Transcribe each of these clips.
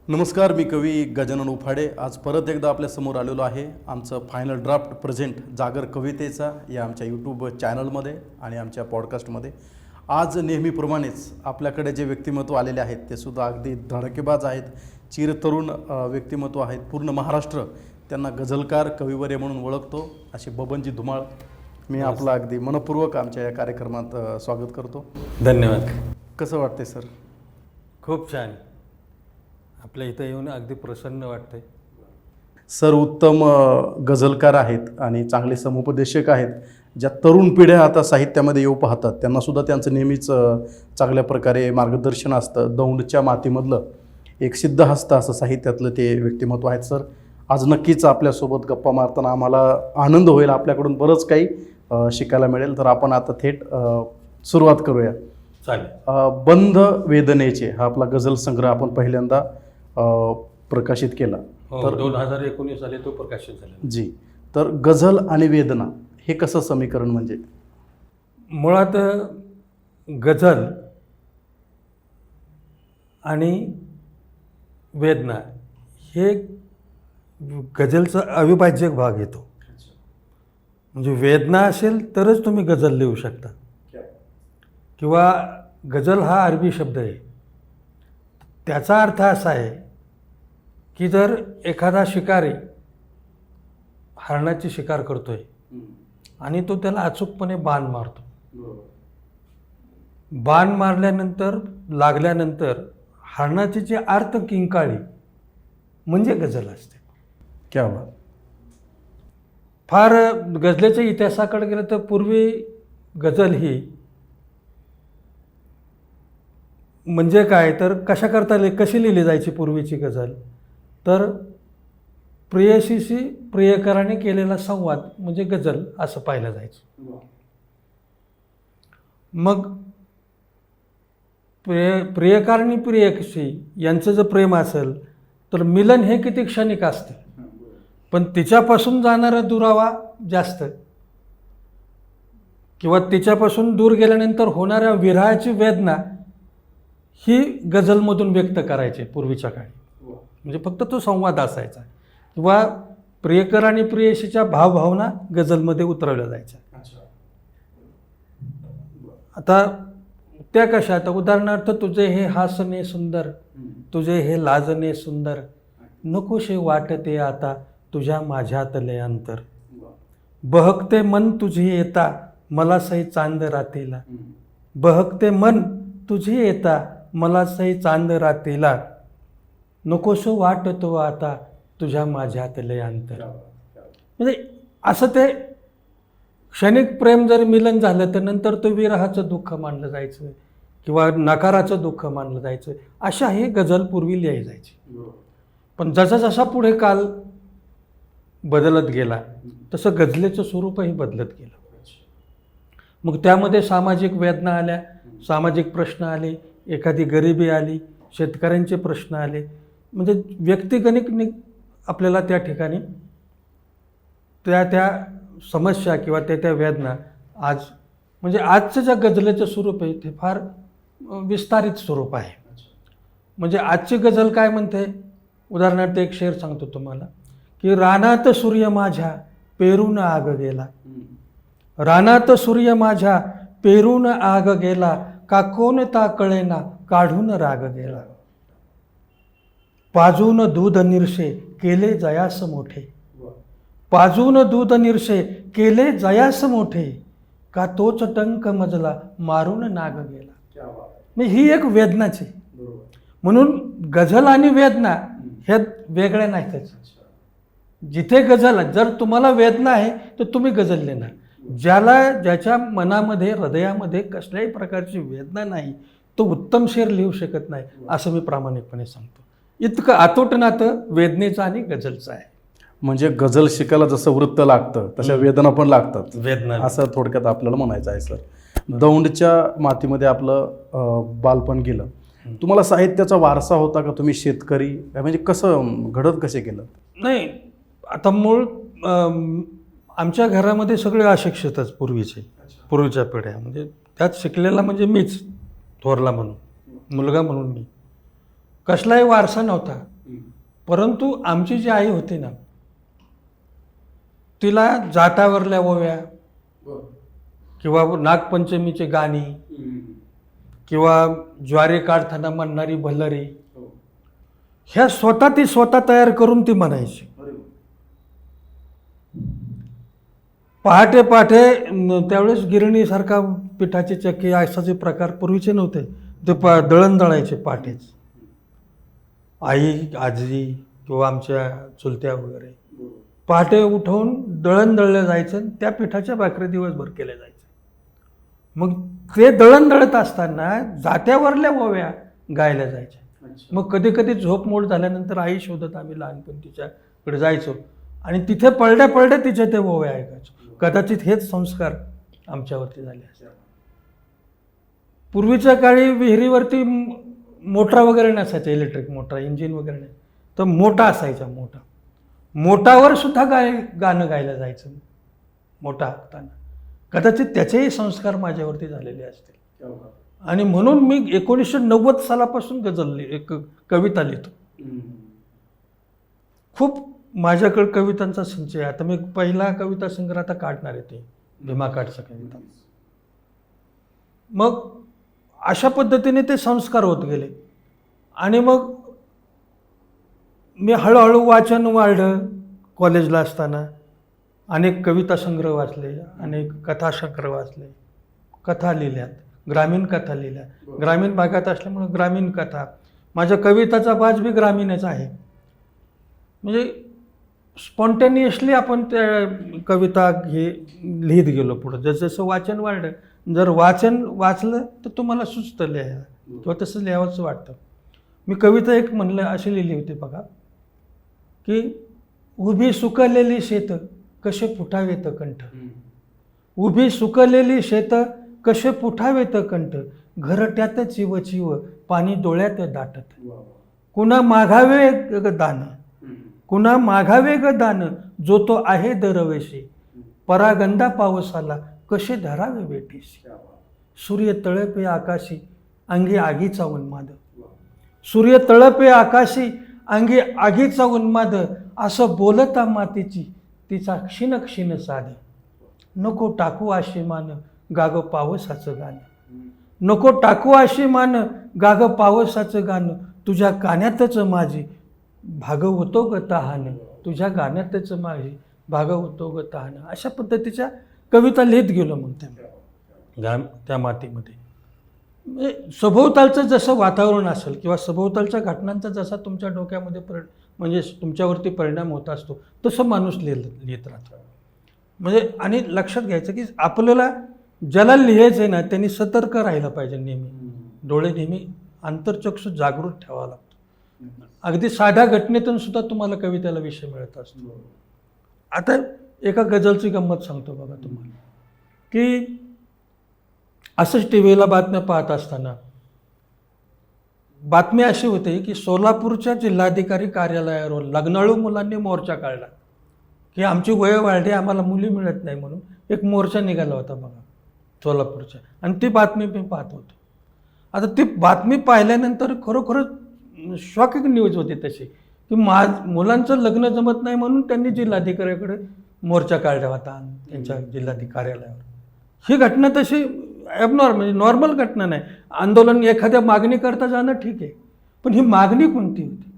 नमस्कार, मी कवी गजानन उफाडे आज परत एकदा आपल्या समोर आलेलो आहे. आमचं फायनल ड्राफ्ट प्रेझेंट जागर कवितेचा या आमच्या यूट्यूब चॅनलमध्ये आणि आमच्या पॉडकास्टमध्ये. आज नेहमीप्रमाणेच आपल्याकडे जे व्यक्तिमत्व आलेले आहेत ते सुद्धा अगदी धडकेबाज आहेत, चिरतरुण व्यक्तिमत्व आहेत. पूर्ण महाराष्ट्र त्यांना गझलकार कविवर्य म्हणून ओळखतो, असे बबनजी धुमाळ. मी आपलं अगदी मनपूर्वक आमच्या या कार्यक्रमात स्वागत करतो. धन्यवाद. कसं वाटते सर? खूप छान. आपल्या इथं येऊन अगदी प्रसन्न वाटतंय. सर उत्तम गझलकार आहेत आणि चांगले समुपदेशक आहेत. ज्या तरुण पिढ्या आता साहित्यामध्ये येऊ पाहतात त्यांनासुद्धा त्यांचं नेहमीच चांगल्या प्रकारे मार्गदर्शन असतं. दौंडच्या मातीमधलं एक सिद्धहस्त असं साहित्यातलं ते व्यक्तिमत्व आहेत. सर आज नक्कीच आपल्यासोबत गप्पा मारताना आम्हाला आनंद होईल, आपल्याकडून बरंच काही शिकायला मिळेल. तर आपण आता थेट सुरुवात करूया. चालेल. बंध वेदनेचे हा आपला गझल संग्रह आपण पहिल्यांदा प्रकाशित केला. तर 2019 साली तो प्रकाशित झाला. जी. तर गझल आणि वेदना हे कसं समीकरण? म्हणजे मुळात गझल आणि वेदना हे गझलचा अविभाज्य भाग येतो. म्हणजे वेदना असेल तरच तुम्ही गझल लिहू शकता. किंवा गझल हा अरबी शब्द आहे. त्याचा अर्थ असा आहे की जर एखादा शिकारी हरणाची शिकार करतोय आणि तो त्याला अचूकपणे बाण मारतो, बाण मारल्यानंतर लागल्यानंतर हरणाची जी आर्त किंकाळी म्हणजे गझल असते. क्या बात. फार गझलेच्या इतिहासाकडे गेलं तर पूर्वी गझल ही म्हणजे काय, तर कशी लिहिली जायची पूर्वीची गझल? तर प्रेयसीशी प्रियकराने केलेला संवाद म्हणजे गझल असं पाहिलं जायचं. मग प्रियकार आणि प्रियसी यांचं जर प्रेम असेल तर मिलन हे किती क्षणिक असतं, पण तिच्यापासून जाणारा दुरावा जास्त, किंवा तिच्यापासून दूर गेल्यानंतर होणाऱ्या विरहाची वेदना ही गझलमधून व्यक्त करायचे पूर्वीच्या काळी. म्हणजे फक्त तो संवाद असायचा, किंवा प्रियकर आणि प्रेयसीच्या भावभावना गझलमध्ये उतरवल्या जायच्या. आता त्या कशा? आता उदाहरणार्थ, तुझे हे हासणे सुंदर, तुझे हे लाजणे सुंदर, नकोशे वाटते आता तुझ्या माझ्यातले अंतर, बहकते मन तुझी येता मला सई चांद रातीला, बहकते मन तुझी येता मला सई चांद रातीला, नकोसो वाटतो आता तुझ्या माझ्यातले अंतर. म्हणजे असं ते क्षणिक प्रेम जर मिलन झालं तर नंतर तो विरहाचं दुःख मानलं जायचं किंवा नकाराचं दुःख मानलं जायचं. अशा ही गझल पूर्वी लिहायला जायची. पण जसा जसा पुढे काल बदलत गेला तसं गझलेचं स्वरूपही बदलत गेलं. मग त्यामध्ये सामाजिक वेदना आल्या, सामाजिक प्रश्न आले, एखादी गरिबी आली, शेतकऱ्यांचे प्रश्न आले. म्हणजे व्यक्तिगणिक आपल्याला त्या ठिकाणी त्या समस्या किंवा त्या वेदना आज म्हणजे आजचं ज्या गझलेचं स्वरूप आहे ते फार विस्तारित स्वरूप आहे. म्हणजे आजची गझल काय म्हणते? उदाहरणार्थ एक शेर सांगतो तुम्हाला की रानात सूर्य माझ्या पेरून आग गेला, रानात सूर्य माझ्या पेरून आग गेला, का कोणता कळेना काढून राग गेला, पाजून दूध निरशे केले जयास मोठे, पाजून दूध निरशे केले जयास मोठे, का तोच टंक मजला मारून नाग गेला. म्हणजे ही एक वेदनाची. म्हणून गझल आणि वेदना ह्या वेगळ्या नाहीतच. जिथे गझल, जर तुम्हाला वेदना आहे तर तुम्ही गझल लिहिणार. ज्याच्या मनामध्ये हृदयामध्ये कसल्याही प्रकारची वेदना नाही तो उत्तम शेर लिहू शकत नाही, असं मी प्रामाणिकपणे सांगतो. इतकं अतूट नातं वेदनेचं आणि गझलचं आहे. म्हणजे गझल शिकायला जसं वृत्त लागतं तशा वेदना पण लागतात, वेदना असं थोडक्यात आपल्याला म्हणायचं आहे. सर दौंडच्या मातीमध्ये आपलं बालपण गेलं. तुम्हाला साहित्याचा वारसा होता का? तुम्ही शेतकरी म्हणजे कसं घडत कसे केलं? नाही, आता मूळ आमच्या घरामध्ये सगळे अशिक्षितच पूर्वीच्या पिढ्या. म्हणजे त्यात शिकलेला म्हणजे मीच थोरला म्हणून, मुलगा म्हणून मी. कसलाही वारसा नव्हता. परंतु आमची जी आई होती ना, तिला जात्यावरल्या ओव्या किंवा नागपंचमीची गाणी किंवा ज्वारी काढताना म्हणणारी भल्लरी, ह्या ती स्वतः तयार करून ती म्हणायची. पहाटे पहाटे त्यावेळेस गिरणीसारखा पिठाची चक्की असाचे प्रकार पूर्वीचे नव्हते. ते दळण दळायचे पहाटेच. आई आजी किंवा आमच्या चुलत्या वगैरे पहाटे उठवून दळण दळलं जायचं. त्या पिठाच्या भाकरी दिवसभर केल्या जायच्या. मग ते दळण दळत असताना जात्यावरल्या ओव्या गायल्या जायच्या. मग कधी कधी झोप मोड झाल्यानंतर आई शोधत आम्ही लहानपणी तिच्याकडे जायचो आणि तिथे पडल्या पडल्या तिच्या ते ओव्या ऐकायचो. कदाचित हेच संस्कार आमच्यावरती झाले असते. पूर्वीच्या काळी विहिरीवरती मोटरा वगैरे नसायचं, इलेक्ट्रिक मोटर, इंजिन वगैरे नाही, तर मोठा असायचा. मोटावर सुद्धा गाणं गायलं जायचं मोठा हाकताना. कदाचित त्याचेही संस्कार माझ्यावरती झालेले असतील. आणि म्हणून मी 1990 सालापासून एक कविता लिहितो. खूप माझ्याकडे कवितांचा संचय आहे. आता मी पहिला कविता संग्रह आता काढणार आहे, ते भीमा काठचा कविता. मग अशा पद्धतीने ते संस्कार होत गेले. आणि मग मी हळूहळू वाचन वाढलं. कॉलेजला असताना अनेक कविता संग्रह वाचले, अनेक कथा संग्रह वाचले, कथा लिहिल्यात, ग्रामीण कथा लिहिल्या. ग्रामीण भागात असल्यामुळे ग्रामीण कथा, माझ्या कविताचा बाज बी ग्रामीणच आहे. म्हणजे स्पॉन्टेनियसली आपण त्या कविता लिहित गेलो पुढं. जसं वाचन वाढलं, जर वाचलं तर तुम्हाला सुचतं लिहायला किंवा तसं लिहावंच वाटतं. मी कविता एक म्हणलं अशी लिहिली होती बघा, की उभी सुकलेली शेत कसे फुटावेत कंठ, उभी सुकलेली शेत कसे फुटावेत कंठ, घरट्यात चिव चिव पाणी डोळ्यात दाटत, कुणा मागावे ग दान, कुणा मागावे ग दान, जो तो आहे दरवेशी, परागंदा पावसाला कसे धरावे बेटीशी, सूर्य तळपे आकाशी अंगी आगीचा उन्माद, सूर्य तळपे आकाशी अंगी आगीचा उन्माद, असं बोलता मातीची तिचा क्षीण क्षीण साध, नको टाकू आशी मान गाग पावसाचं गाणं, नको टाकू आशी मान गाग पावसाचं गाणं, तुझ्या कानातच माझी भागवतो ग तहान, तुझ्या गाण्यातच माझी भागवतो ग तहान. अशा पद्धतीच्या कविता लिहित गेलो. मग त्या मातीमध्ये म्हणजे सभोवतालचं जसं वातावरण असेल किंवा सभोवतालच्या घटनांचा जसा तुमच्या डोक्यामध्ये म्हणजे तुमच्यावरती परिणाम होत असतो, तसं माणूस लिहित राहतो. म्हणजे आणि लक्षात घ्यायचं की आपल्याला ज्याला लिहायचं आहे ना, त्यांनी सतर्क राहिलं पाहिजे. नेहमी डोळे नेहमी आंतरचक्षु जागृत ठेवावा लागतो. अगदी साध्या घटनेतून सुद्धा तुम्हाला कवितेला विषय मिळत असतो. आता एका गझलची गंमत सांगतो बघा तुम्हाला, की असंच टी व्हीला बातम्या पाहत असताना बातमी अशी होती की सोलापूरच्या जिल्हाधिकारी कार्यालयावर लग्नाळू मुलांनी मोर्चा काढला की आमची वय वाढली, आम्हाला मुली मिळत नाही म्हणून एक मोर्चा निघाला होता बघा सोलापूरच्या. आणि ती बातमी मी पाहत होतो. आता ती बातमी पाहिल्यानंतर खरोखरच शॉकिंग न्यूज होती तशी, की मुलांचं लग्न जमत नाही म्हणून त्यांनी जिल्हाधिकाऱ्याकडे मोर्चा काढला होता त्यांच्या जिल्हाधिकारी कार्यालयावर. ही घटना तशी म्हणजे नॉर्मल घटना नाही. आंदोलन एखाद्या मागणी करता जाणं ठीक आहे, पण ही मागणी कोणती होती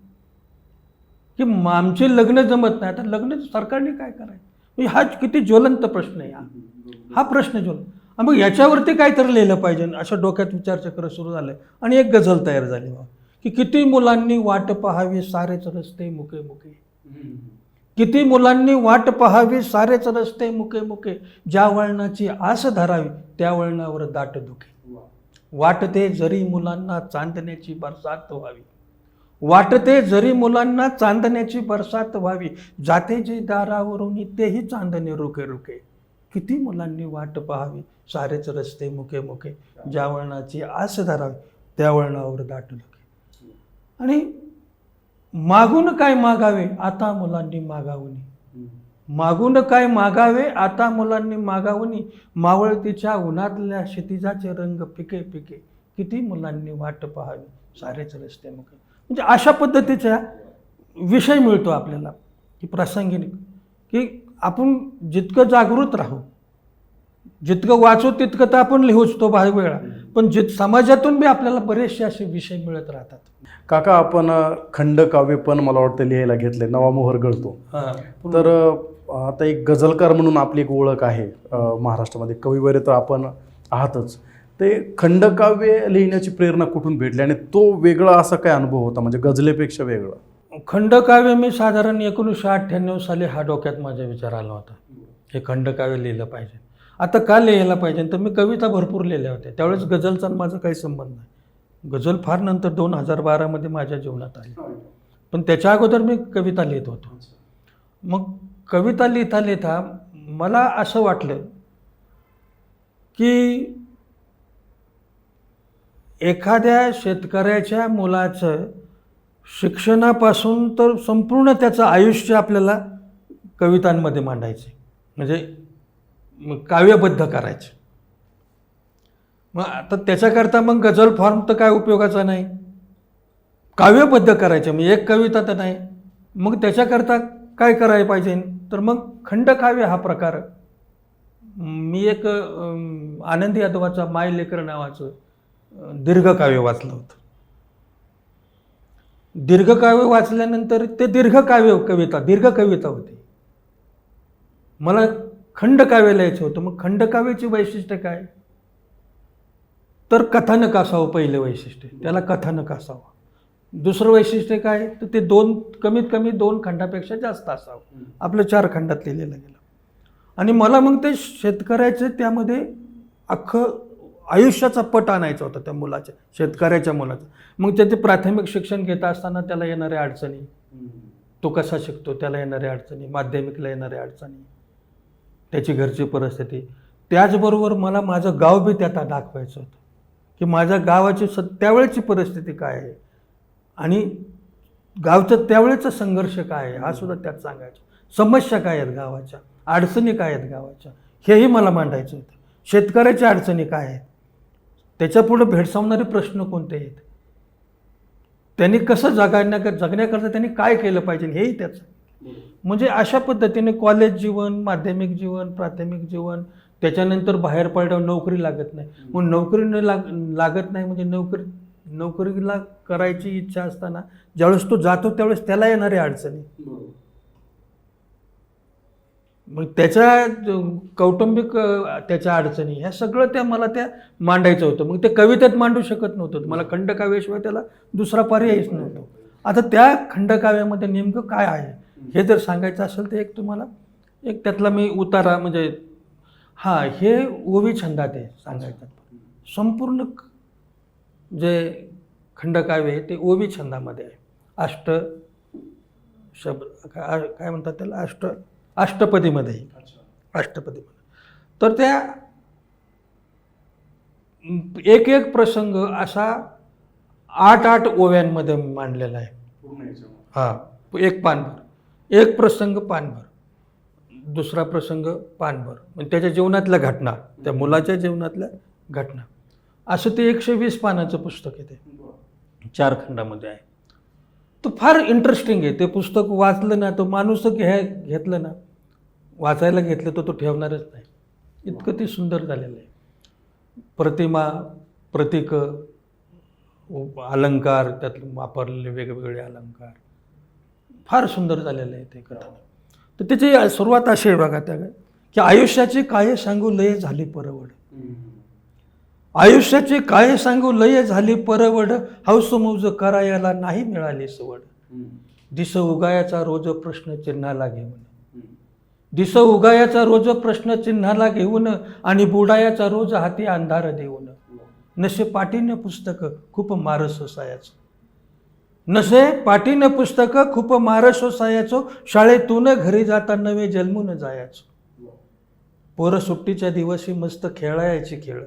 की आमचे लग्न जमत नाही. आता लग्न सरकारने काय करायचं, हा किती ज्वलंत प्रश्न आहे. हा प्रश्न ज्वलंत. मग याच्यावरती काहीतरी लिहिलं पाहिजे, अशा डोक्यात विचारचक्र सुरू झालं. आणि एक गझल तयार झाली की किती मुलांनी वाट पाहावी सारेच रस्ते मुके मुके, किती मुलांनी वाट पाहावी सारेच रस्ते मुके मुके, ज्या वळणाची आस धरावी त्या वळणावर दाट धुके, वाटते जरी मुलांना चांदण्याची बरसात व्हावी, वाटते जरी मुलांना चांदण्याची बरसात व्हावी, जाते जे दारावरून तेही चांदणे रुके रुके, किती मुलांनी वाट पाहावी सारेच रस्ते मुके मुके, ज्या वळणाची आस धरावी त्या वळणावर दाट धुके. आणि मागून काय मागावे आता मुलांनी मागावनी, मागून काय मागावे आता मुलांनी मागावनी, मावळतीच्या उन्हातल्या क्षितिजाचे रंग फिके फिके, किती मुलांनी वाट पाहावी सारेच रस्ते मुके. म्हणजे अशा पद्धतीच्या विषय मिळतो आपल्याला की प्रासंगिक, की आपण जितकं जागृत राहू, जितकं वाचू तितकं तर आपण लिहूच, तो भाग वेगळा, पण समाजातून बी आपल्याला बरेचसे असे विषय मिळत राहतात. काका, आपण खंडकाव्य पण मला वाटतं लिहायला घेतले, नवा मोहर गळतो. तर आता एक गझलकार म्हणून आपली एक ओळख आहे महाराष्ट्रामध्ये, कविवर्य तर आपण आहातच. ते खंडकाव्य लिहिण्याची प्रेरणा कुठून भेटली आणि तो वेगळा असा काय अनुभव होता, म्हणजे गझलेपेक्षा वेगळा? खंडकाव्य मी साधारण 1998 साली हा डोक्यात माझा विचार आला होता, हे खंडकाव्य लिहिलं पाहिजे. आता का लिहायला पाहिजे, तर मी कविता भरपूर लिहिल्या होत्या. त्यावेळेस गझलचा माझा काही संबंध नाही. गझल फार नंतर 2012 माझ्या जीवनात आली, पण त्याच्या अगोदर मी कविता लिहित होतो. मग कविता लिहिता लिहिता मला असं वाटलं की एखाद्या शेतकऱ्याच्या मुलाचं शिक्षणापासून तर संपूर्ण त्याचं आयुष्य आपल्याला कवितांमध्ये मांडायचे, म्हणजे काव्यबद्ध करायचे. मग आता त्याच्याकरता मग गझल फॉर्म तर काय उपयोगाचा नाही, काव्यबद्ध करायचे. मग एक कविता तर नाही, मग त्याच्याकरता काय करायला पाहिजे, तर मग खंडकाव्य हा प्रकार. मी एक आनंद यादवाचा माय लेकर नावाचं दीर्घकाव्य वाचलं होतं. दीर्घकाव्य वाचल्यानंतर ते दीर्घ कविता होती. मला खंडकाव्य लिहायचं होतं. मग खंडकाव्याची वैशिष्ट्य काय, तर कथानक असावं पहिलं वैशिष्ट्य, त्याला कथानक असावं. दुसरं वैशिष्ट्य काय, तर ते कमीत कमी 2 खंडापेक्षा जास्त असावं. आपलं 4 खंडात लिहिलेलं गेलं. आणि मला मग ते शेतकऱ्याचं त्यामध्ये अख्खं आयुष्याचा पट आणायचा होता त्या मुलाच्या, शेतकऱ्याच्या मुलाचा. मग त्याचे प्राथमिक शिक्षण घेत असताना त्याला येणाऱ्या अडचणी, तो कसा शिकतो, त्याला येणाऱ्या अडचणी, माध्यमिकला येणाऱ्या अडचणी, त्याची घरची परिस्थिती. त्याचबरोबर मला माझं गाव बी त्यात दाखवायचं होतं की माझ्या गावाची त्यावेळेची परिस्थिती काय आहे आणि गावचं त्यावेळेचा संघर्ष काय आहे हा सुद्धा त्यात सांगायचं. समस्या काय आहेत गावाच्या, अडचणी काय आहेत गावाच्या, हेही मला मांडायचं होतं. शेतकऱ्याच्या अडचणी काय आहेत, त्याच्यापुढे भेडसावणारे प्रश्न कोणते आहेत, त्यांनी कसं जगण्याकरता त्यांनी काय केलं पाहिजे, हेही त्याचं. म्हणजे अशा पद्धतीने कॉलेज जीवन, माध्यमिक जीवन, प्राथमिक जीवन, त्याच्यानंतर बाहेर पडल्यावर नोकरी लागत नाही. मग नोकरी लागत नाही म्हणजे नोकरीला करायची इच्छा असताना ज्यावेळेस तो जातो त्यावेळेस त्याला येणाऱ्या अडचणी, मग त्याच्या कौटुंबिक त्याच्या अडचणी, ह्या सगळं मला मांडायचं होतं. मग ते कवितेत मांडू शकत नव्हतं, मला खंडकाव्याशिवाय त्याला दुसरा पर्यायच नव्हतं. आता त्या खंडकाव्यामध्ये नेमकं काय आहे हे जर सांगायचं असेल तर एक तुम्हाला एक त्यातला मी उतारा, म्हणजे हे ओवी छंदात आहे सांगायचं. संपूर्ण जे खंडकाव्य आहे ते ओवी छंदामध्ये आहे. काय म्हणतात त्याला, अष्टपदीमध्ये आहे, अष्टपदीमध्ये. तर त्या एक एक प्रसंग असा 8 ओव्यांमध्ये मांडलेला आहे. एक पानभर, एक प्रसंग पानभर, दुसरा प्रसंग पानभर, म्हणजे त्याच्या जीवनातल्या घटना, त्या मुलाच्या जीवनातल्या घटना, असं ते 120 पानाचं पुस्तक आहे. ते 4 खंडामध्ये आहे. तो फार इंटरेस्टिंग आहे. ते पुस्तक वाचलं ना, तो माणूस घेतलं ना, वाचायला घेतलं तर तो ठेवणारच नाही, इतकं ते सुंदर झालेलं आहे. प्रतिमा, प्रतीक, अलंकार, त्यात वापरलेले वेगवेगळे अलंकार फार सुंदर झालेलं आहे ते कथा. तर त्याची सुरुवात अशी आहे बघा, की आयुष्याची काय सांगू लय झाली परवड, आयुष्याची काय सांगू लय झाली परवड, हौस मौज करायला नाही मिळाली सवड, दिस उगायाचा रोज प्रश्न चिन्हाला घेऊन, दिस उगायाचा रोज प्रश्न चिन्हाला घेऊन, आणि बुडायाचा रोज हाती अंधार देऊन, नसे पाटीनं पुस्तक खूप मार सोसायाचं, नसे पाटीनं पुस्तक खूप मार सोसायाचो, शाळेतून घरी जाता नवे जन्मून जायचो, पोरं सुट्टीच्या दिवशी मस्त खेळायची खेळ,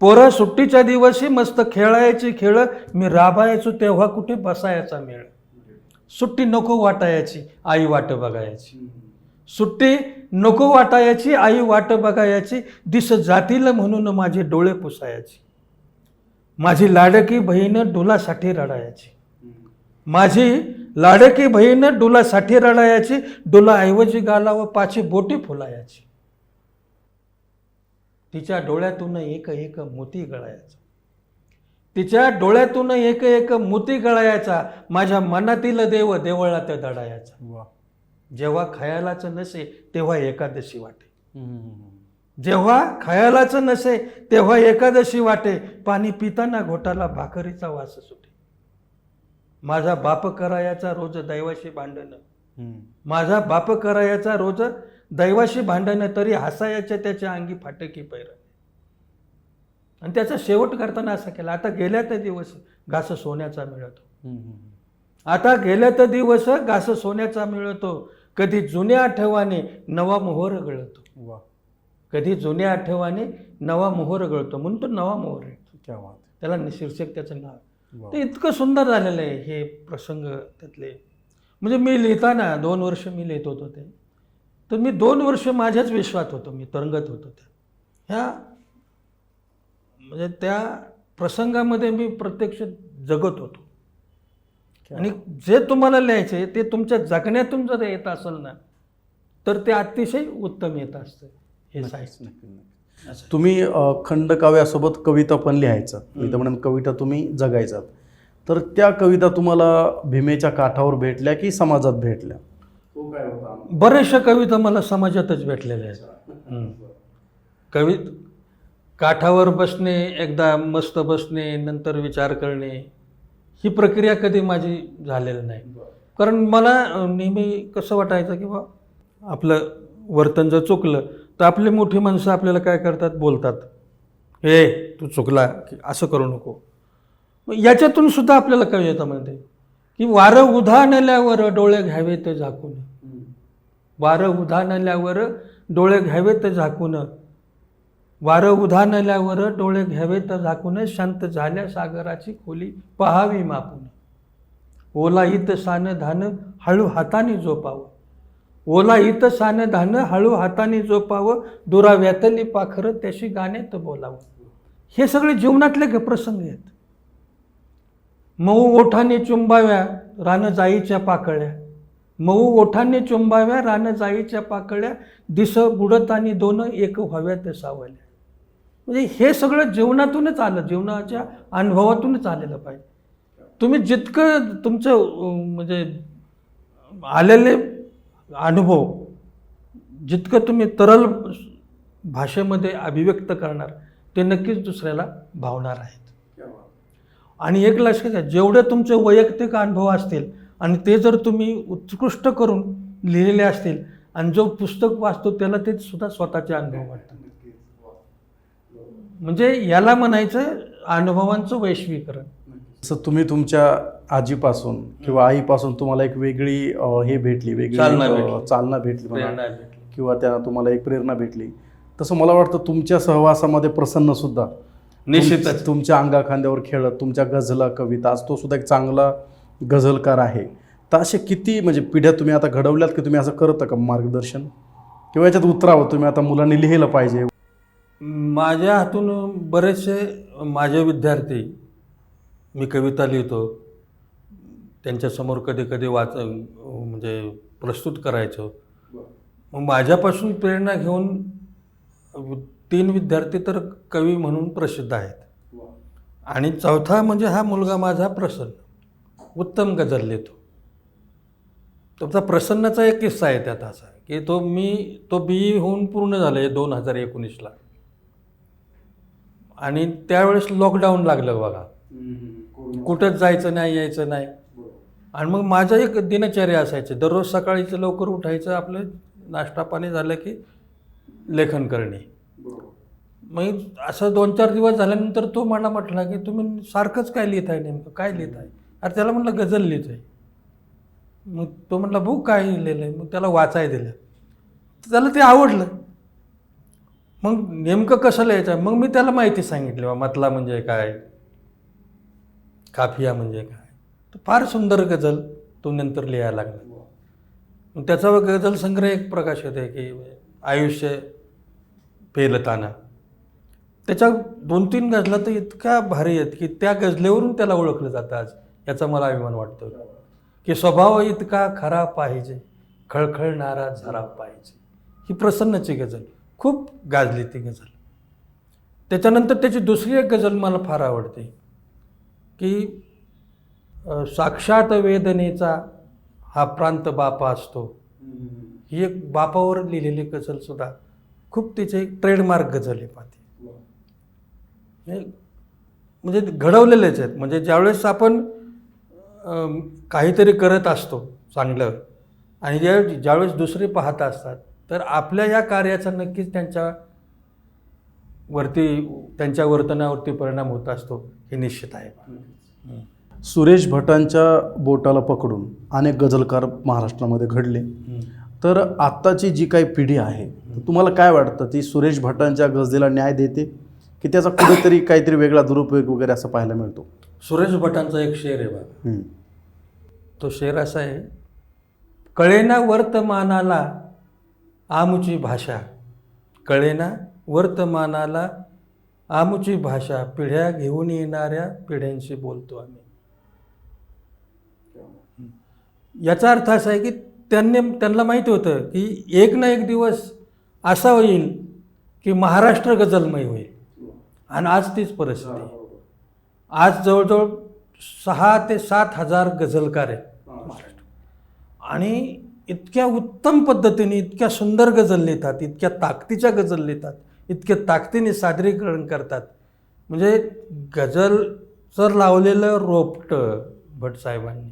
पोरं सुट्टीच्या दिवशी मस्त खेळायची खेळ, मी राबायचो तेव्हा कुठे बसायचा मेळ, सुट्टी नको वाटायची आई वाट बघायची, सुट्टी नको वाटायची आई वाट बघायची, दिस जातील म्हणून माझे डोळे पुसायची, माझी लाडकी बहीण डोलासाठी रडायची, माझी लाडकी बहीण डुलासाठी रडायाची, डुलाऐवजी गालावर पाची बोटी फुलायाची. तिच्या डोळ्यातून एक एक मोती गळायचा, तिच्या डोळ्यातून एक एक मोती गळायचा, माझ्या मनातील देव देवळात दडायाचा. वा. जेव्हा खयालाच नसे तेव्हा एकादशी वाटे, जेव्हा खयालाच नसे तेव्हा एकादशी वाटे, पाणी पिताना घोटाला भाकरीचा वास सुटे. माझा बाप करायाचा रोज दैवाशी भांडण, माझा बाप करायाचा रोज दैवाशी भांडण, तरी हसायाच्या त्याच्या अंगी फाटकी पैरण. आणि त्याचा शेवट करताना असा केला, आता गेल्या तर दिवस घास सोन्याचा मिळतो, आता गेल्या तर दिवस घास सोन्याचा मिळतो, कधी जुन्या आठवाने नवा मोहर गळतो. वा. कधी जुन्या आठवाने नवा मोहर गळतो, म्हणून तो नवा मोहर आहे. क्या बात. त्याला शीर्षक त्याचं नाव. वा. ते इतकं सुंदर झालेलं आहे हे प्रसंग त्यातले. म्हणजे मी लिहिताना 2 वर्ष मी लिहित होतो ते, तर मी 2 वर्ष माझ्याच विश्वात होतो, मी तरंगत होतो ह्या म्हणजे त्या प्रसंगामध्ये मी प्रत्यक्ष जगत होतो. आणि जे तुम्हाला लिहायचे ते तुमच्या जगण्यातून जर येत असेल ना, तर ते अतिशय उत्तम येत असतं हे साहित्य. तुम्ही खंडकाव्यासोबत कविता पण लिहायचा, मी तर म्हणेन कविता तुम्ही जगायचात. तर त्या कविता तुम्हाला भीमेच्या काठावर भेटल्या की समाजात भेटल्या? तो काय होता? बऱ्याचशा कविता मला समाजातच भेटलेल्या आहेत. काठावर बसणे, एकदा मस्त बसणे, नंतर विचार करणे, ही प्रक्रिया कधी माझी झालेली नाही. कारण मला नेहमी कसं वाटायचं की बा आपलं वर्तन जर चुकलं तर आपली मोठी माणसं आपल्याला काय करतात, बोलतात, हे तू चुकला की असं करू नको. याच्यातून सुद्धा आपल्याला कविता म्हणते की वारं उधाणल्यावर डोळे घ्यावेत झाकून, वारं उधाणल्यावर डोळे घ्यावेत झाकून, वारं उधाणल्यावर डोळे घ्यावेत झाकून, शांत झाल्या सागराची खोली पहावी मापून. ओलाहित सान धान हळू हाताने जोपावं, ओलाहित सान धान हळू हाताने जोपावं, दुराव्यातली पाखरं त्याशी गाण्यात बोलावं. हे सगळे जीवनातले प्रसंग आहेत. मऊ ओठाने चुंबाव्या रान जाईच्या पाकळ्या, मऊ ओठाने चुंबाव्या रान जाईच्या पाकळ्या, दिस बुडतानी दोन एक व्हाव्यात सावल्या. म्हणजे हे सगळं जीवनातूनच आलं, जीवनाच्या अनुभवातूनच आलेलं पाहिजे. तुम्ही जितकं तुमचं म्हणजे आलेले अनुभव जितकं तुम्ही तरल भाषेमध्ये अभिव्यक्त करणार, ते नक्कीच दुसऱ्याला भावणार आहेत. आणि एक लक्षात घ्या, जेवढे तुमचे वैयक्तिक अनुभव असतील आणि ते जर तुम्ही उत्कृष्ट करून लिहिलेले असतील आणि जो पुस्तक वाचतो त्याला ते सुद्धा स्वतःचे अनुभव वाटतात. म्हणजे याला म्हणायचं अनुभवांचं वैश्वीकरण. जसं तुम्ही तुमच्या आजीपासून किंवा आईपासून तुम्हाला एक वेगळी हे भेटली, वेगळी चालना भेटली म्हणा, किंवा त्यांना तुम्हाला एक प्रेरणा भेटली, तसं मला वाटतं तुमच्या सहवासामध्ये प्रसन्न सुद्धा निश्चितच तुमच्या अंगा खांद्यावर खेळत तुमच्या गझला कविता, आज तो सुद्धा एक चांगला गझलकार आहे. तर असे किती म्हणजे पिढ्या तुम्ही आता घडवल्यात की तुम्ही असं करता का मार्गदर्शन, किंवा याच्यात उतरावं तुम्ही आता मुलांनी लिहिलं पाहिजे? माझ्या हातून बरेचसे माझे विद्यार्थी, मी कविता लिहितो त्यांच्यासमोर कधी कधी म्हणजे प्रस्तुत करायचो. मग माझ्यापासून प्रेरणा घेऊन 3 विद्यार्थी तर कवी म्हणून प्रसिद्ध आहेत. आणि 4था म्हणजे हा मुलगा माझा प्रसन्न, उत्तम गझल लिहितो. तुमचा प्रसन्नाचा एक किस्सा आहे त्यात असा की तो BE होऊन पूर्ण झालं आहे 2019ला. आणि त्यावेळेस लॉकडाऊन लागलं बघा, कुठंच जायचं नाही, यायचं नाही. आणि मग माझं एक दिनचर्या असायची, दररोज सकाळीचं लवकर उठायचं, आपलं नाश्ता पाणी झालं की लेखन करणे. मग असं 2-4 दिवस झाल्यानंतर तो मला म्हटला की तुम्ही सारखंच काय लिहित आहे, नेमकं काय लिहित आहे? अरे त्याला म्हटलं गझल लिहित आहे. मग तो म्हटला भाऊ काय लिहिलं आहे? मग त्याला वाचायला दिलं, त्याला ते आवडलं. मग नेमकं कसं लिहायचं, मग मी त्याला माहिती सांगितली, बा मतला म्हणजे काय, काफिया म्हणजे काय. तर फार सुंदर गझल तो नंतर लिहायला लागला. मग त्याचा गझल संग्रह एक प्रकाशित आहे की आयुष्य पेलताना. त्याच्या 2-3 गझला तर इतक्या भारी आहेत की त्या गझलेवरून त्याला ओळखलं जातं आज. याचा मला अभिमान वाटतो की स्वभाव इतका खरा पाहिजे, खळखळणारा झरा पाहिजे. ही प्रसन्नची गझल खूप गाजली ती गझल. त्याच्यानंतर त्याची दुसरी एक गझल मला फार आवडते की साक्षात वेदनेचा हा प्रांत बापा असतो. ही एक बापावर लिहिलेली गझल सुद्धा खूप तिचे ट्रेडमार्क गझल आहे पाहते. म्हणजे घडवलेलेच आहेत. म्हणजे ज्यावेळेस आपण काहीतरी करत असतो चांगलं आणि ज्यावेळेस दुसरे पाहत असतात तर आपल्या या कार्याचा नक्कीच त्यांच्या वर्तनावरती परिणाम होत असतो हे निश्चित आहे. सुरेश भटांच्या बोटाला पकडून अनेक गझलकार महाराष्ट्रामध्ये घडले. तर आत्ताची जी काही पिढी आहे तुम्हाला काय वाटतं, ती सुरेश भटांच्या गझलेला न्याय देते की त्याचा कुठेतरी काहीतरी वेगळा दुरुपयोग वगैरे असं पाहायला मिळतो? सुरेश भटांचा एक शेर आहे बघा. तो शेर असा आहे, कळेना वर्तमानाला आमुची भाषा, कळेना वर्तमानाला आमुची भाषा, पिढ्या घेऊन येणाऱ्या पिढ्यांशी बोलतो आम्ही. याचा अर्थ असा आहे की त्यांना माहिती होतं की एक ना एक दिवस असा होईल की महाराष्ट्र गझलमय होईल. आणि आज तीच परिस्थिती आहे. आज जवळजवळ 6,000 ते 7,000 गझलकार आहेत महाराष्ट्र आणि इतक्या उत्तम पद्धतीने इतक्या सुंदर गझल लिहितात, इतक्या ताकदीच्या गझल लिहितात, इतक्या ताकदीने सादरीकरण करतात. म्हणजे गझलचं लावलेलं रोपटं भटसाहेबांनी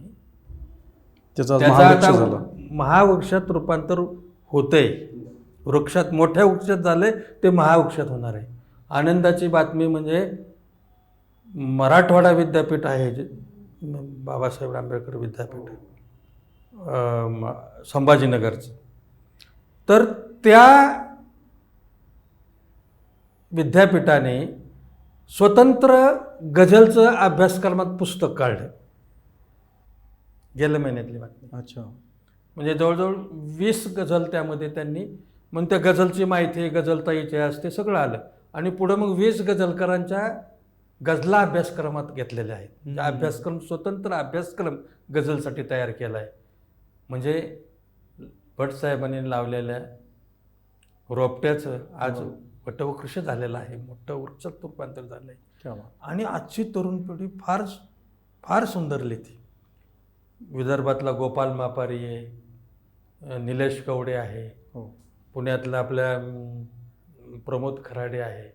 त्याचं आता महावृक्षात रूपांतर होतंय. वृक्षात मोठ्या वृक्षात झालंय ते महावृक्षात होणार आहे. आनंदाची बातमी म्हणजे मराठवाडा विद्यापीठ आहे जे बाबासाहेब आंबेडकर विद्यापीठ संभाजीनगरचं, तर त्या विद्यापीठाने स्वतंत्र गझलचं अभ्यासक्रमात पुस्तक काढलं गेल्या महिन्यातली बातमी. अच्छा. म्हणजे जवळजवळ 20 गझल त्यामध्ये त्यांनी, मग त्या गझलची माहिती, गझलचा इतिहास ते सगळं आलं आणि पुढं मग 20 गझलकारांच्या गझला अभ्यासक्रमात घेतलेल्या आहेत. म्हणजे अभ्यासक्रम, स्वतंत्र अभ्यासक्रम गझलसाठी तयार केला आहे. म्हणजे भटसाहेबांनी लावलेल्या रोपट्याचं आज वटवृक्ष झालेलं आहे, मोठं वृक्षात रूपांतर झालं आहे. आणि आजची तरुण पिढी फार फार सुंदर लिहिते. विदर्भातला गोपाल मापारी आहे, निलेश कवडे आहे, पुण्यातला आपल्या प्रमोद खराडे आहे,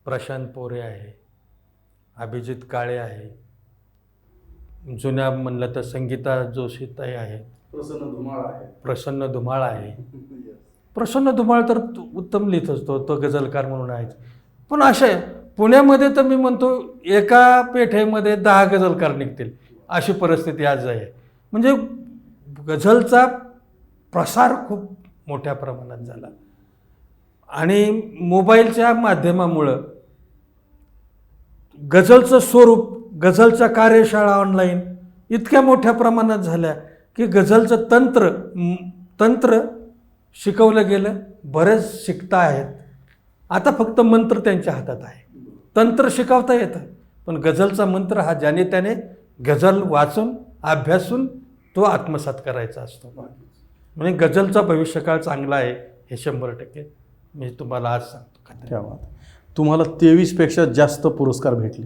प्रशांत पोरे आहे, अभिजित काळे आहे, जुन्या म्हणलं तर संगीता जोशीताई आहे, प्रसन्न धुमाळ आहे. प्रसन्न धुमाळ तर उत्तम लिहित असतो, तो गझलकार म्हणून आहे. पण अशा पुण्यामध्ये तर मी म्हणतो एका पेठेमध्ये 10 गझलकार निघतील अशी परिस्थिती आज आहे. म्हणजे गझलचा प्रसार खूप मोठ्या प्रमाणात झाला आणि मोबाईलच्या माध्यमामुळं गझलचं स्वरूप, गझलच्या कार्यशाळा ऑनलाईन इतक्या मोठ्या प्रमाणात झाल्या की गझलचं तंत्र शिकवलं गेलं. बरेच शिकता आहेत, आता फक्त मंत्र त्यांच्या हातात आहे. तंत्र शिकवता येतं पण गझलचा मंत्र हा ज्याने त्याने गझल वाचून अभ्यासून तो आत्मसात करायचा असतो. म्हणजे गझलचा भविष्यकाळ चांगला आहे हे 100% मी तुम्हाला आज सांगतो. क्या बात. तुम्हाला 23पेक्षा जास्त पुरस्कार भेटले.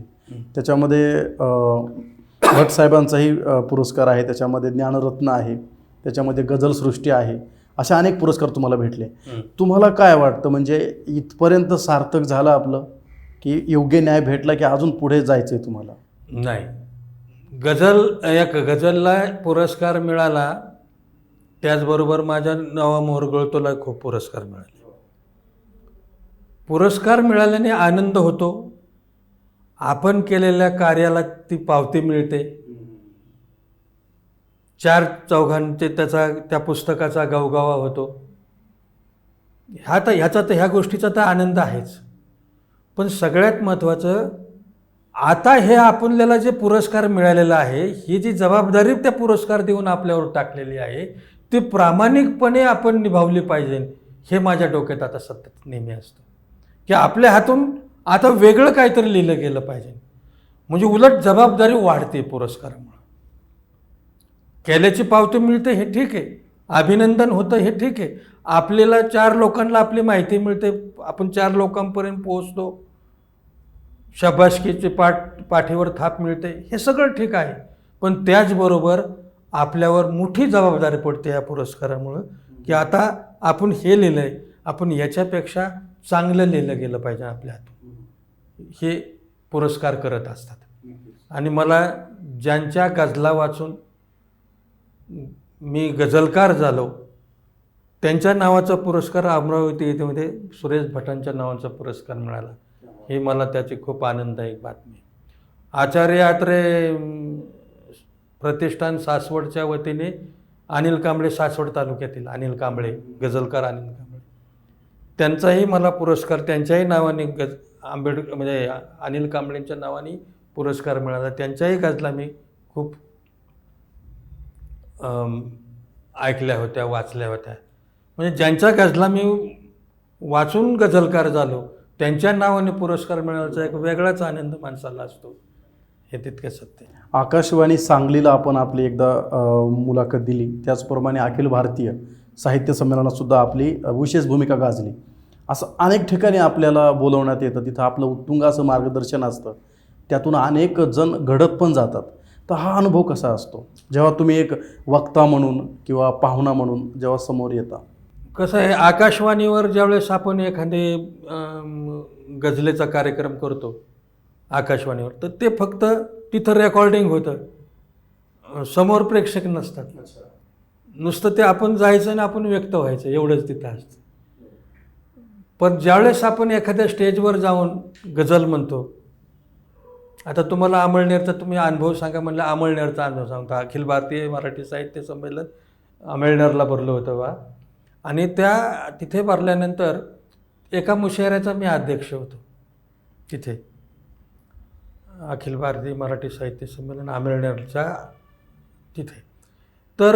त्याच्यामध्ये भटसाहेबांचाही पुरस्कार आहे, त्याच्यामध्ये ज्ञानरत्न आहे, त्याच्यामध्ये गझलसृष्टी आहे, असे अनेक पुरस्कार तुम्हाला भेटले. तुम्हाला काय वाटतं, म्हणजे इथपर्यंत सार्थक झालं आपलं की योग्य न्याय भेटला की अजून पुढे जायचं आहे तुम्हाला? नाही, गझलला पुरस्कार मिळाला, त्याचबरोबर माझ्या नवा मोहरगळतोला खूप पुरस्कार मिळाले. पुरस्कार मिळाल्याने आनंद होतो, आपण केलेल्या कार्याला ती पावती मिळते, 4 चौघांचे त्या पुस्तकाचा गवगवा होतो. ह्या गोष्टीचा तर आनंद आहेच. पण सगळ्यात महत्त्वाचं, आता हे आपल्याला जे पुरस्कार मिळालेला आहे, ही जी जबाबदारी त्या पुरस्कार देऊन आपल्यावर टाकलेली आहे ती प्रामाणिकपणे आपण निभावली पाहिजे. हे माझ्या डोक्यात आता सतत नेहमी असतं की आपल्या हातून आता वेगळं काहीतरी लिहिलं गेलं पाहिजे. म्हणजे उलट जबाबदारी वाढते पुरस्कारामुळे. केल्याची पावती मिळते हे ठीक आहे, अभिनंदन होतं हे ठीक आहे, आपल्याला 4 लोकांना आपली माहिती मिळते, आपण 4 लोकांपर्यंत पोहोचतो, शाबासकीची पाठीवर थाप मिळते, हे सगळं ठीक आहे. पण त्याचबरोबर आपल्यावर मोठी जबाबदारी पडते या पुरस्कारामुळं, की आता आपण हे लिहिलं आहे, आपण याच्यापेक्षा चांगलं लिहिलं गेलं पाहिजे आपल्या हातून. हे पुरस्कार करत असतात. आणि मला ज्यांच्या गझला वाचून मी गझलकार झालो त्यांच्या नावाचा पुरस्कार अमरावती येथेमध्ये सुरेश भटांच्या नावाचा पुरस्कार मिळाला. ही मला त्याची खूप आनंददायक बातमी. आचार्य यात्रे प्रतिष्ठान सासवडच्या वतीने अनिल कांबळे, सासवड तालुक्यातील अनिल कांबळे, गझलकार अनिल कांबळे, त्यांचाही मला पुरस्कार त्यांच्याही नावाने म्हणजे अनिल कांबळेंच्या नावाने पुरस्कार मिळाला. त्यांच्याही गझला मी खूप ऐकल्या होत्या, वाचल्या होत्या. म्हणजे ज्यांच्या गझला मी वाचून गझलकार झालो त्यांच्या नावाने पुरस्कार मिळाल्याचा एक वेगळाच आनंद माणसाला असतो, हे तितके सत्य. आकाशवाणी सांगलीला आपण आपली एकदा मुलाखत दिली, त्याचप्रमाणे अखिल भारतीय साहित्य संमेलनातसुद्धा आपली विशेष भूमिका गाजली. असं अनेक ठिकाणी आपल्याला बोलवण्यात येतं, तिथं आपलं उत्तुंग असं मार्गदर्शन असतं, त्यातून अनेक जण घडत पण जातात. तर हा अनुभव कसा असतो जेव्हा तुम्ही एक वक्ता म्हणून किंवा पाहुणा म्हणून जेव्हा समोर येता? कसं आहे, आकाशवाणीवर ज्यावेळेस आपण एखादे गझलेचा कार्यक्रम करतो आकाशवाणीवर, तर ते फक्त तिथं रेकॉर्डिंग होतं, समोर प्रेक्षक नसतात. नुसतं ते आपण जायचं आणि आपण व्यक्त व्हायचं एवढंच तिथं असतं. पण ज्यावेळेस आपण एखाद्या स्टेजवर जाऊन गझल म्हणतो, आता तुम्हाला अमळनेरचा तुम्ही अनुभव सांगा म्हणलं, अमळनेरचा अनुभव सांगतो. अखिल भारतीय मराठी साहित्य संमेलन अमळनेरला भरलं होतं बा, आणि तिथे भरल्यानंतर एका मुशायऱ्याचा मी अध्यक्ष होतो तिथे, अखिल भारतीय मराठी साहित्य संमेलन अमळनेरच्या तिथे. तर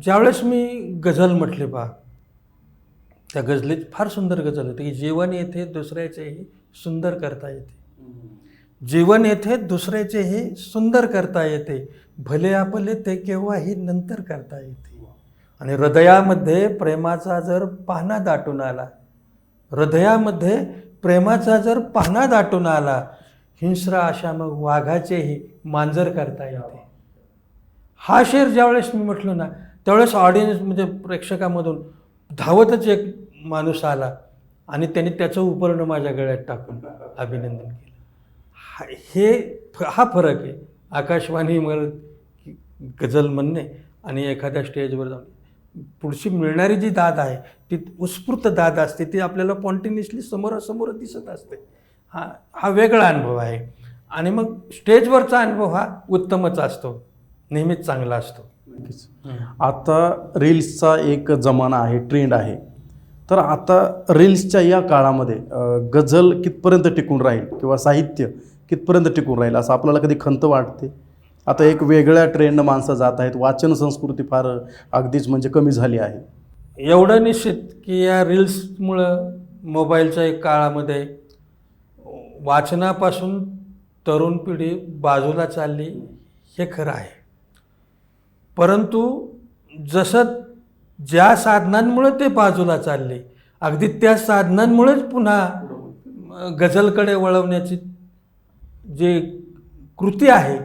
ज्यावेळेस मी गझल म्हटले बा, त्या गझलेत फार सुंदर गझल होती की जीवन येथे दुसऱ्याचेही सुंदर करता येते, जीवन येथे दुसऱ्याचेही सुंदर करता येते, भले आपले ते केव्हाही नंतर करता येते. आणि हृदयामध्ये प्रेमाचा जर पाहणा दाटून आला, हृदयामध्ये प्रेमाचा जर पाहणा दाटून आला, हिंस्र अशा मग वाघाचेही मांजर करता येते. हा शेर ज्यावेळेस मी म्हटलो ना, त्यावेळेस ऑडियन्स म्हणजे प्रेक्षकामधून धावतच एक माणूस आला आणि त्यांनी त्याचं उपर्ण माझ्या गळ्यात टाकून अभिनंदन केलं. हा फरक आहे आकाशवाणीवर गझल म्हणणे आणि एखाद्या स्टेजवर जाऊन. पुढची मिळणारी जी दाद आहे ती उत्स्फूर्त दाद असते, ती आपल्याला कॉन्टिन्युअसली समोरासमोर दिसत असते. हा वेगळा अनुभव आहे. आणि मग स्टेजवरचा अनुभव हा उत्तमच असतो, नेहमीच चांगला असतो. आता रील्सचा एक जमाना आहे, ट्रेंड आहे. तर आता रील्सच्या या काळामध्ये गझल कितपर्यंत टिकून राहील किंवा साहित्य कितपर्यंत टिकून राहील असं आपल्याला कधी खंत वाटते? आता एक वेगळ्या ट्रेंडनं माणसं जात आहेत, वाचन संस्कृती फार अगदीच म्हणजे कमी झाली आहे. एवढं निश्चित की या रील्समुळं मोबाईलच्या एक काळामध्ये वाचनापासून तरुण पिढी बाजूला चालली, हे खरं आहे. परंतु जसं ज्या साधनांमुळे ते बाजूला चालले, अगदी त्या साधनांमुळेच पुन्हा गझलकडे वळवण्याची जी कृती आहे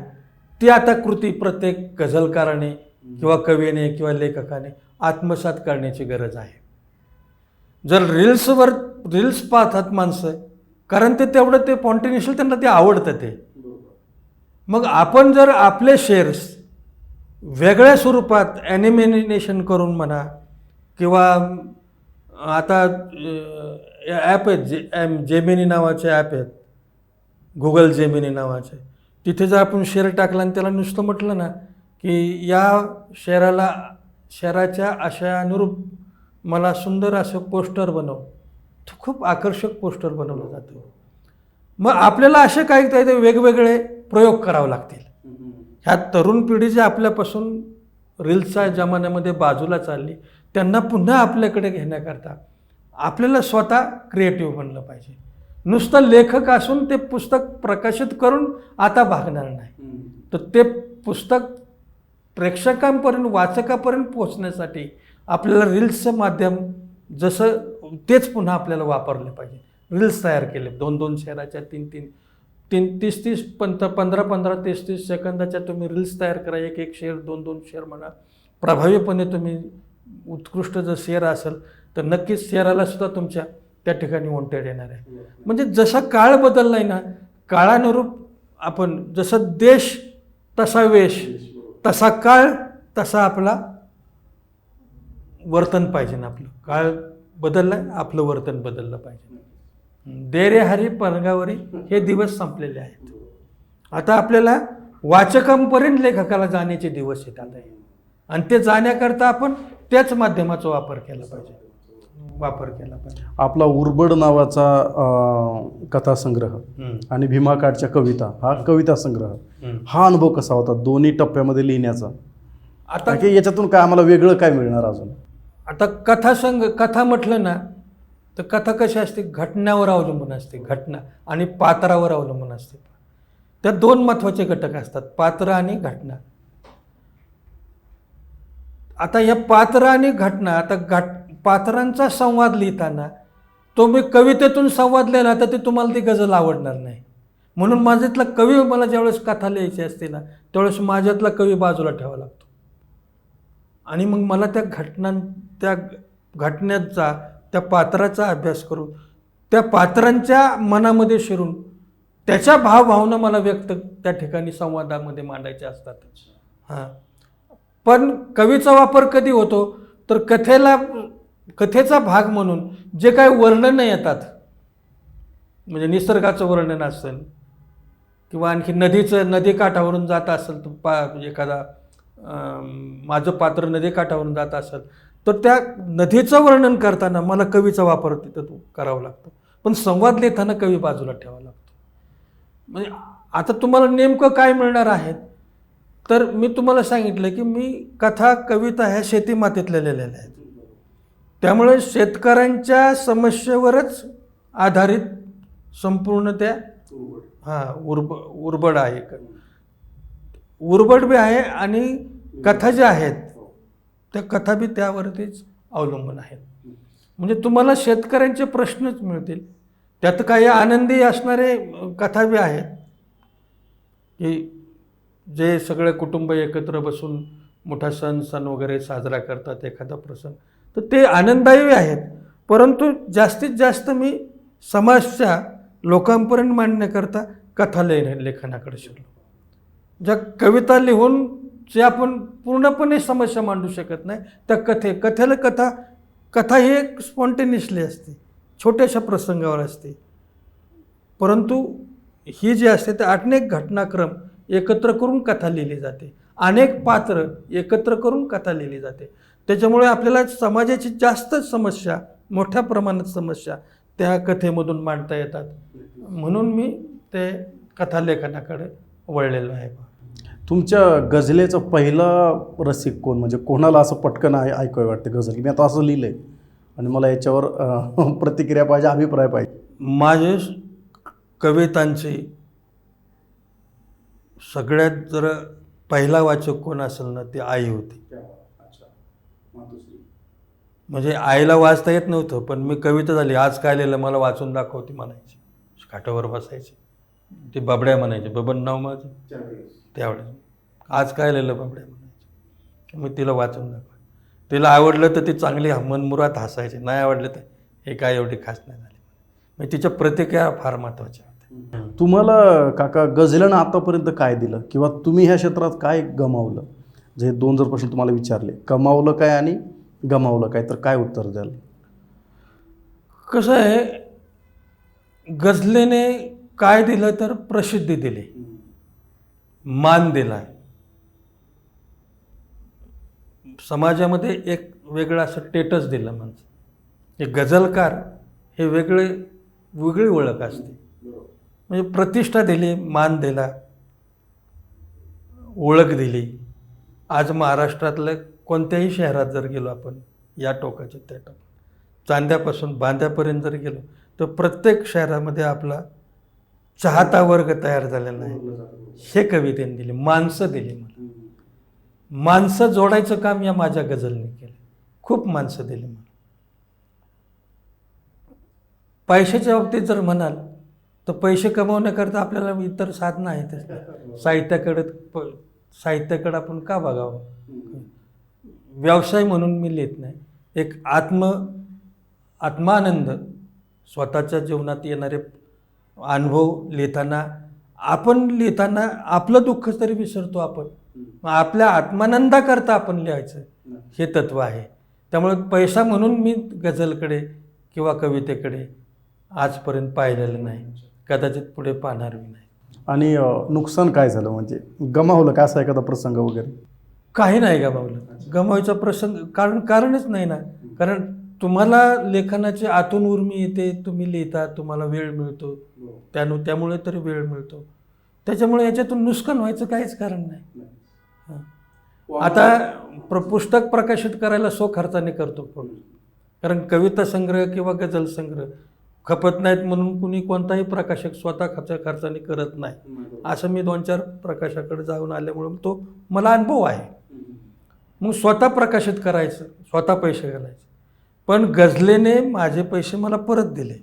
ती आता कृती प्रत्येक गझलकाराने किंवा कवीने किंवा लेखकाने आत्मसात करण्याची गरज आहे. जर रील्स पाहतात माणसं, कारण ते तेवढं ते कॉन्टिन्युअसली त्यांना ते आवडतं ते. मग आपण जर आपले शेअर्स वेगळ्या स्वरूपात ॲनिमेशन करून म्हणा, किंवा आता ॲप आहेत, जेमिनी नावाचे ॲप आहेत, गुगल जेमिनी नावाचे, तिथे जर आपण शेअर टाकला आणि त्याला नुसतं म्हटलं ना की या शेअराच्या अशा अनुरूप मला सुंदर असं पोस्टर बनव, तर खूप आकर्षक पोस्टर बनवलं जातं. मग आपल्याला असे काही वेगवेगळे प्रयोग करावे लागतील. ह्या तरुण पिढी जी आपल्यापासून रील्सच्या जमान्यामध्ये बाजूला चालली, त्यांना पुन्हा आपल्याकडे घेण्याकरता आपल्याला स्वतः क्रिएटिव्ह बनलं पाहिजे. नुसतं लेखक असून ते पुस्तक प्रकाशित करून आता भागणार नाही. तर ते पुस्तक प्रेक्षकांपर्यंत वाचकापर्यंत पोहोचण्यासाठी आपल्याला रील्सचं माध्यम जसं तेच पुन्हा आपल्याला वापरलं पाहिजे. रील्स तयार केले 2-2 शेअराच्या 30-30 15-15 30-30 सेकंदाच्या तुम्ही रील्स तयार करा. एक शेअर 2-2 शेअर म्हणा. प्रभावीपणे तुम्ही उत्कृष्ट जर शेअर असेल तर नक्कीच शेअराला सुद्धा तुमच्या त्या ठिकाणी वॉन्टेड येणार आहे. म्हणजे जसा काळ बदलला आहे ना, काळानुरूप आपण जसं देश तसा वेश, तसा काळ तसा आपला वर्तन पाहिजे ना. आपलं काळ बदललाय, आपलं वर्तन बदललं पाहिजे. देरे हरी पलंगावरी हे दिवस संपलेले आहेत. आता आपल्याला वाचकांपर्यंत लेखकाला जाण्याचे दिवस येतात आहे आणि ते जाण्याकरता आपण त्याच माध्यमाचा वापर केला पाहिजे. आपला उर्बड नावाचा कथासंग्रह आणि भीमाकाठच्या कविता हा कविता संग्रह, हा अनुभव कसा होता दोन्ही टप्प्यामध्ये लिहिण्याचा? आता की याच्यातून काय आम्हाला वेगळं काय मिळणार अजून? आता कथा म्हटलं ना तर कथा कशी असते, घटनावर अवलंबून असते. घटना आणि पात्रावर अवलंबून असते. त्या 2 महत्त्वाचे घटक असतात, पात्र आणि घटना. आता या पात्र आणि घटना, आता पात्रांचा संवाद लिहिताना तो मी कवितेतून संवाद लिहिला तर ते तुम्हाला ती गझल आवडणार नाही. म्हणून माझ्यातला कवी, मला ज्यावेळेस कथा लिहायची असते ना त्यावेळेस माझ्यातला कवी बाजूला ठेवावा लागतो आणि मग मला त्या घटनेचा त्या पात्राचा अभ्यास करून त्या पात्रांच्या मनामध्ये शिरून त्याच्या भावभावना मला व्यक्त त्या ठिकाणी संवादामध्ये मांडायच्या असतात. हां, पण कवीचा वापर कधी होतो तर कथेचा भाग म्हणून जे काही वर्णनं येतात, म्हणजे निसर्गाचं वर्णन असेल किंवा आणखी नदी काठावरून जात असेल तर एखादा माझं पात्र नदी काठावरून जात असेल तर त्या नदीचं वर्णन करताना मला कवीचा वापर तिथं करावा लागतो. पण संवाद लिहिताना कवी बाजूला ठेवावा लागतो. म्हणजे आता तुम्हाला नेमकं काय मिळणार आहे तर मी तुम्हाला सांगितलं की मी कथा कविता ह्या शेती मातीतल्या लिहिलेल्या आहेत. त्यामुळे शेतकऱ्यांच्या समस्येवरच आधारित संपूर्ण त्या उर्बड आहे. उर्बड बी आहे आणि कथा ज्या आहेत त्या कथा बी त्यावरतीच अवलंबून आहेत. म्हणजे तुम्हाला शेतकऱ्यांचे प्रश्नच मिळतील. त्यात काही आनंदी असणारे कथा बी आहेत की जे सगळे कुटुंब एकत्र बसून मोठा सण वगैरे साजरा करतात एखादा प्रसंग, तर ते आनंददायी आहेत. परंतु जास्तीत जास्त मी समस्या लोकांपर्यंत मांडण्याकरता कथा लेखनाकडे शिरलो. ज्या कविता लिहून जे आपण पूर्णपणे समस्या मांडू शकत नाही त्या कथेला कथा ही एक स्पॉन्टेनियसली असते, छोट्याशा प्रसंगावर असते. परंतु ही जी असते ते अनेक घटनाक्रम एकत्र करून कथा लिहिली जाते, अनेक पात्र एकत्र करून कथा लिहिली जाते. त्याच्यामुळे आपल्याला समाजाची जास्त समस्या, मोठ्या प्रमाणात समस्या त्या कथेमधून मांडता येतात. म्हणून मी ते कथालेखनाकडे वळलेलो आहे. तुमच्या गझलेचं पहिला रसिक कोण, म्हणजे कोणाला असं पटकन ऐकावं वाटतं गझल, मी आता असं लिहिलंय आणि मला याच्यावर प्रतिक्रिया पाहिजे, अभिप्राय पाहिजे? माझे कवितांची सगळ्यात जर पहिला वाचक कोण असेल ना ती आई होती. म्हणजे आईला वाचता येत नव्हतं पण मी कविता झाली आज काय लिहिलं मला वाचून दाखवती म्हणायची. खाटावर बसायची, ती बबड्या म्हणायची, बबन नाव माझं त्यावेळेस, आज काय लिहिलं बबड्या म्हणायची. मी तिला वाचून दाखव, तिला आवडलं तर ती चांगली मनमुरात हसायची, नाही आवडलं तर हे काय एवढी खास नाही झाली. म्हणजे तिच्या प्रतिक्रिया फार महत्त्वाच्या होत्या. तुम्हाला काका गझलेनं आतापर्यंत काय दिलं किंवा तुम्ही ह्या क्षेत्रात काय गमावलं? जे 2 जर प्रश्न तुम्हाला विचारले, कमावलं काय आणि गमावलं काय, तर काय उत्तर द्याल? कसं आहे, गझलेने काय दिलं तर प्रसिद्धी दिली, मान दिला, समाजामध्ये एक वेगळं असं स्टेटस दिलं. म्हणजे एक गझलकार हे वेगळी ओळख असते. म्हणजे प्रतिष्ठा दिली, मान दिला, ओळख दिली. आज महाराष्ट्रातल्या कोणत्याही शहरात जर गेलो आपण, या टोकाच्या त्या टोका, चांद्यापासून बांद्यापर्यंत जर गेलो तर प्रत्येक शहरामध्ये आपला चाहता वर्ग तयार झालेला आहे. हे कवितेने दिली, माणसं दिली मला. माणसं जोडायचं काम या माझ्या गझलने केलं. खूप माणसं दिली मला. पैशाच्या बाबतीत जर म्हणाल तर पैसे कमवण्याकरता आपल्याला इतर साधनं आहेत. साहित्याकडे आपण का बघावं? व्यवसाय म्हणून मी लिहित नाही. एक आत्मानंद, स्वतःच्या जीवनात येणारे अनुभव लिहिताना आपलं दुःख तरी विसरतो आपण. आपल्या आत्मानंदाकरता आपण लिहायचं, हे तत्व आहे. त्यामुळे पैसा म्हणून मी गझलकडे किंवा कवितेकडे आजपर्यंत पाहिलेलं नाही, कदाचित पुढे पाहणार नाही. आणि नुकसान काय झालं, म्हणजे गमावलं का असा एखादा प्रसंग वगैरे? काही नाही गमावलं. गमावायचा प्रसंग कारणच नाही ना. कारण तुम्हाला लेखनाची आतून उर्मी येते, तुम्ही लिहिता, तुम्हाला वेळ मिळतो, त्यामुळे तरी वेळ मिळतो. त्याच्यामुळे याच्यातून नुकसान व्हायचं काहीच कारण नाही. आता पुस्तक प्रकाशित करायला खर्चाने करतो पण, कारण कविता संग्रह किंवा गझल संग्रह खपत नाहीत म्हणून कुणी कोणताही प्रकाशक स्वतः खर्चाने करत नाही. असं मी 2-4 प्रकाशकाकडे जाऊन आल्यामुळे तो मला अनुभव आहे. मग स्वतः प्रकाशित करायचं, स्वतः पैसे घालायचे. पण गझलेने माझे पैसे मला परत दिले.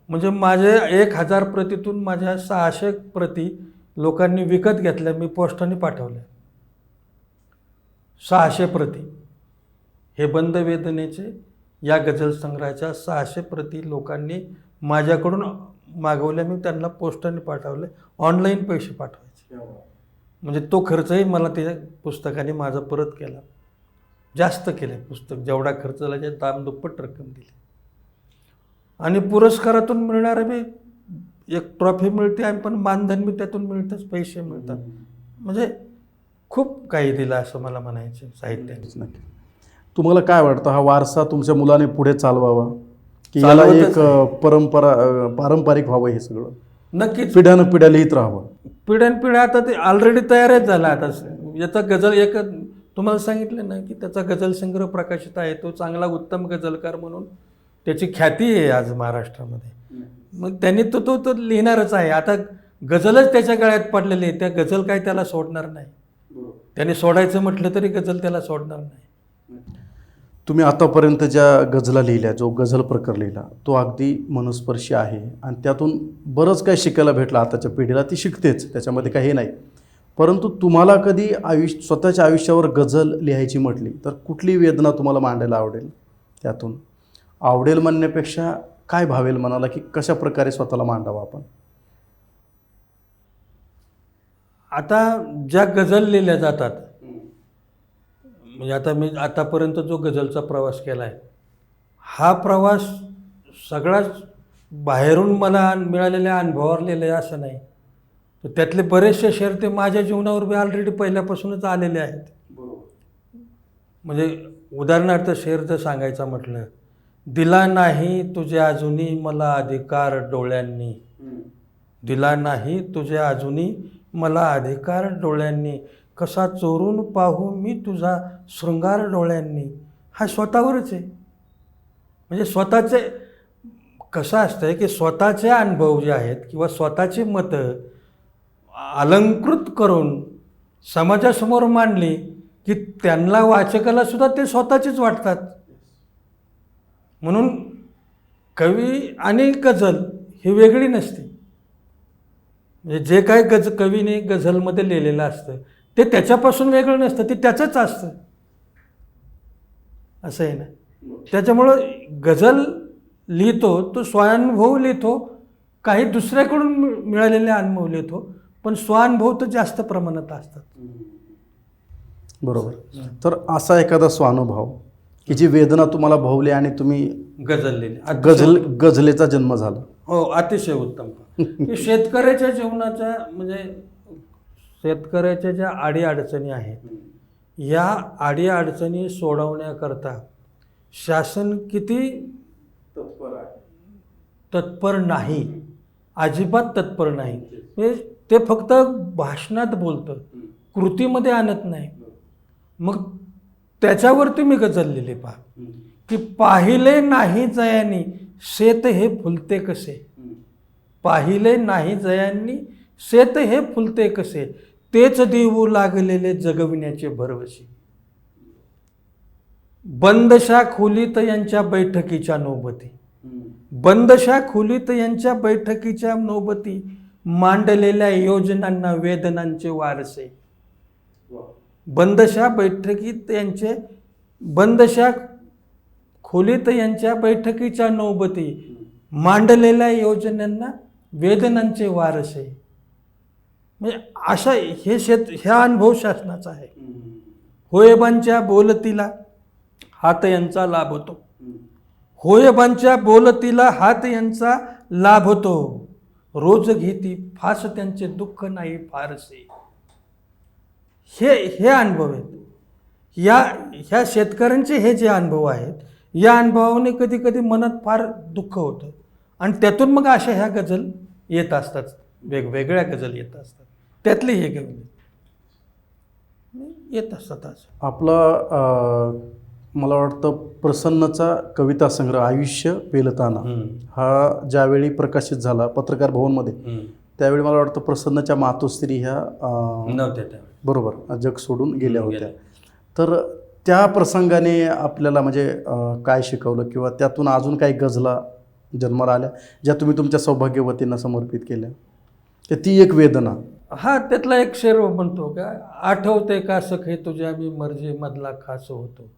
म्हणजे माझे 1000 प्रतीतून माझ्या 600 प्रती लोकांनी विकत घेतल्या, मी पोस्टाने पाठवल्या. 600 प्रती हे बंद वेदनेचे या गझल संग्रहाच्या 600 प्रती लोकांनी माझ्याकडून मागवल्या. मी त्यांना पोस्टाने पाठवले, ऑनलाईन पैसे पाठवायचे. म्हणजे तो खर्चही मला त्या पुस्तकाने माझा परत केला. जास्त केले पुस्तक, जेवढा खर्च झाला त्या दुप्पट रक्कम दिली. आणि पुरस्कारातून मिळणारे मी एक ट्रॉफी मिळते, आणि पण मानधन मी त्यातून मिळतंच, पैसे मिळतात. म्हणजे खूप काही दिलं असं मला म्हणायचं साहित्याने. नक्की. तुम्हाला काय वाटतं, हा वारसा तुमच्या मुलाने पुढे चालवावा की याला एक पारंपरिक व्हावं हे सगळं? नक्कीच. पिढ्यानपिढ्या लिहित राहावं. पिढ्यानपिढ्या आता ते ऑलरेडी तयारच झाला. आता याचा गझल एक तुम्हाला सांगितलं ना की त्याचा गझल संग्रह प्रकाशित आहे. तो चांगला उत्तम गझलकार म्हणून त्याची ख्याती आहे आज महाराष्ट्रामध्ये. मग त्यांनी तो लिहिणारच आहे. आता गझलच त्याच्या गळ्यात पडलेली आहे, त्या गझल काय त्याला सोडणार नाही. त्याने सोडायचं म्हटलं तरी गझल त्याला सोडणार नाही. तुम्ही आतापर्यंत ज्या गझला लिहिल्या, जो गझल प्रकार लिहिला तो अगदी मनस्पर्शी आहे आणि त्यातून बरंच काही शिकायला भेटलं. आताच्या पिढीला ती शिकतेच, त्याच्यामध्ये काही नाही. परंतु तुम्हाला कधी स्वतःच्या आयुष्यावर गझल लिहायची म्हटली तर कुठली वेदना तुम्हाला मांडायला आवडेल? त्यातून आवडेल म्हणण्यापेक्षा काय भावेल मनाला, की कशा प्रकारे स्वतःला मांडावं आपण? आता ज्या गझल लिहिल्या जातात, म्हणजे आता मी आतापर्यंत जो गझलचा प्रवास केला आहे, हा प्रवास सगळाच बाहेरून मला मिळालेल्या अनुभवावर लिहिलं आहे असं नाही. तर त्यातले बरेचसे शेर ते माझ्या जीवनावर बी ऑलरेडी पहिल्यापासूनच आलेले आहेत. म्हणजे उदाहरणार्थ शेर जर सांगायचा म्हटलं, दिला नाही तुझ्या अजूनी मला अधिकार डोळ्यांनी, दिला नाही तुझ्या अजूनी मला अधिकार डोळ्यांनी, कसा चोरून पाहू मी तुझा शृंगार डोळ्यांनी. हा स्वतःवरच आहे. म्हणजे स्वतःचे कसं असतं की स्वतःचे अनुभव जे आहेत किंवा स्वतःची मतं अलंकृत करून समाजासमोर मांडली की त्यांना, वाचकाला सुद्धा ते स्वतःचेच वाटतात. म्हणून कवी आणि गझल ही वेगळी नसते. म्हणजे जे काय कवीने गझलमध्ये लिहिलेलं असतं ते त्याच्यापासून वेगळं नसतं, ते त्याचंच असतं. असं आहे ना. त्याच्यामुळं गझल लिहितो तो स्वानुभव लिहितो, काही दुसऱ्याकडून मिळालेले अनुभव लिहितो, पण स्वानुभव तर जास्त प्रमाणात असतात. बरोबर. तर असा एखादा स्वानुभव की जी वेदना तुम्हाला भोवली आणि तुम्ही गझल लिहिली, गझलेचा जन्म झाला? हो, अतिशय उत्तम. की शेतकऱ्याच्या जीवनाच्या, म्हणजे शेतकऱ्याच्या ज्या अडीअडचणी आहेत, या अडीअडचणी सोडवण्याकरता शासन किती तत्पर नाही, अजिबात तत्पर नाही. म्हणजे ते फक्त भाषणात बोलतं, कृतीमध्ये आणत नाही. मग त्याच्यावरती मी गझल लिहिली. पहा की पाहिले नाही जयांनी शेत हे फुलते कसे, पाहिले नाही जयांनी शेत हे फुलते कसे, तेच देऊ लागलेले जगविण्याचे भरवशी. बंदशा खोलीत यांच्या बैठकीच्या नोबती, बंदशा खोलीत यांच्या बैठकीच्या नोबती, मांडलेल्या योजनांना वेदनांचे वारसे. बंदशा बैठकीत यांचे, बंदशा खोलीत यांच्या बैठकीच्या नोबती, मांडलेल्या योजनांना वेदनांचे वारसे. म्हणजे अशा ह्या अनुभव शासनाचा आहे. होयबांच्या बोलतीला हात यांचा लाभतो, होयबांच्या बोलतीला हात यांचा लाभतो, रोज घेती फास त्यांचे दुःख नाही फारसे. हे अनुभव आहेत. ह्या शेतकऱ्यांचे हे जे अनुभव आहेत, या अनुभवाने कधी कधी मनात फार दुःख होतं आणि त्यातून मग अशा ह्या गझल येत असतात, वेगवेगळ्या गझल येत असतात. त्यातले हे गझल येत असतात. असं मला वाटतं प्रसन्नचा कविता संग्रह आयुष्य पेलताना हा ज्यावेळी प्रकाशित झाला पत्रकार भवनमध्ये, त्यावेळी मला वाटतं प्रसन्नच्या मातोश्री ह्या नव्हत्या बरोबर जग सोडून गेल्या होत्या. तर त्या प्रसंगाने आपल्याला म्हणजे काय शिकवलं किंवा त्यातून अजून काही गझला जन्माला आल्या ज्या तुम्ही तुमच्या सौभाग्यवतींना समर्पित केल्या, तर ती एक वेदना. हा त्यातला एक शेर म्हणतो का, आठवते का सखे तुझ्या मी मर्जी मधला खास होतो,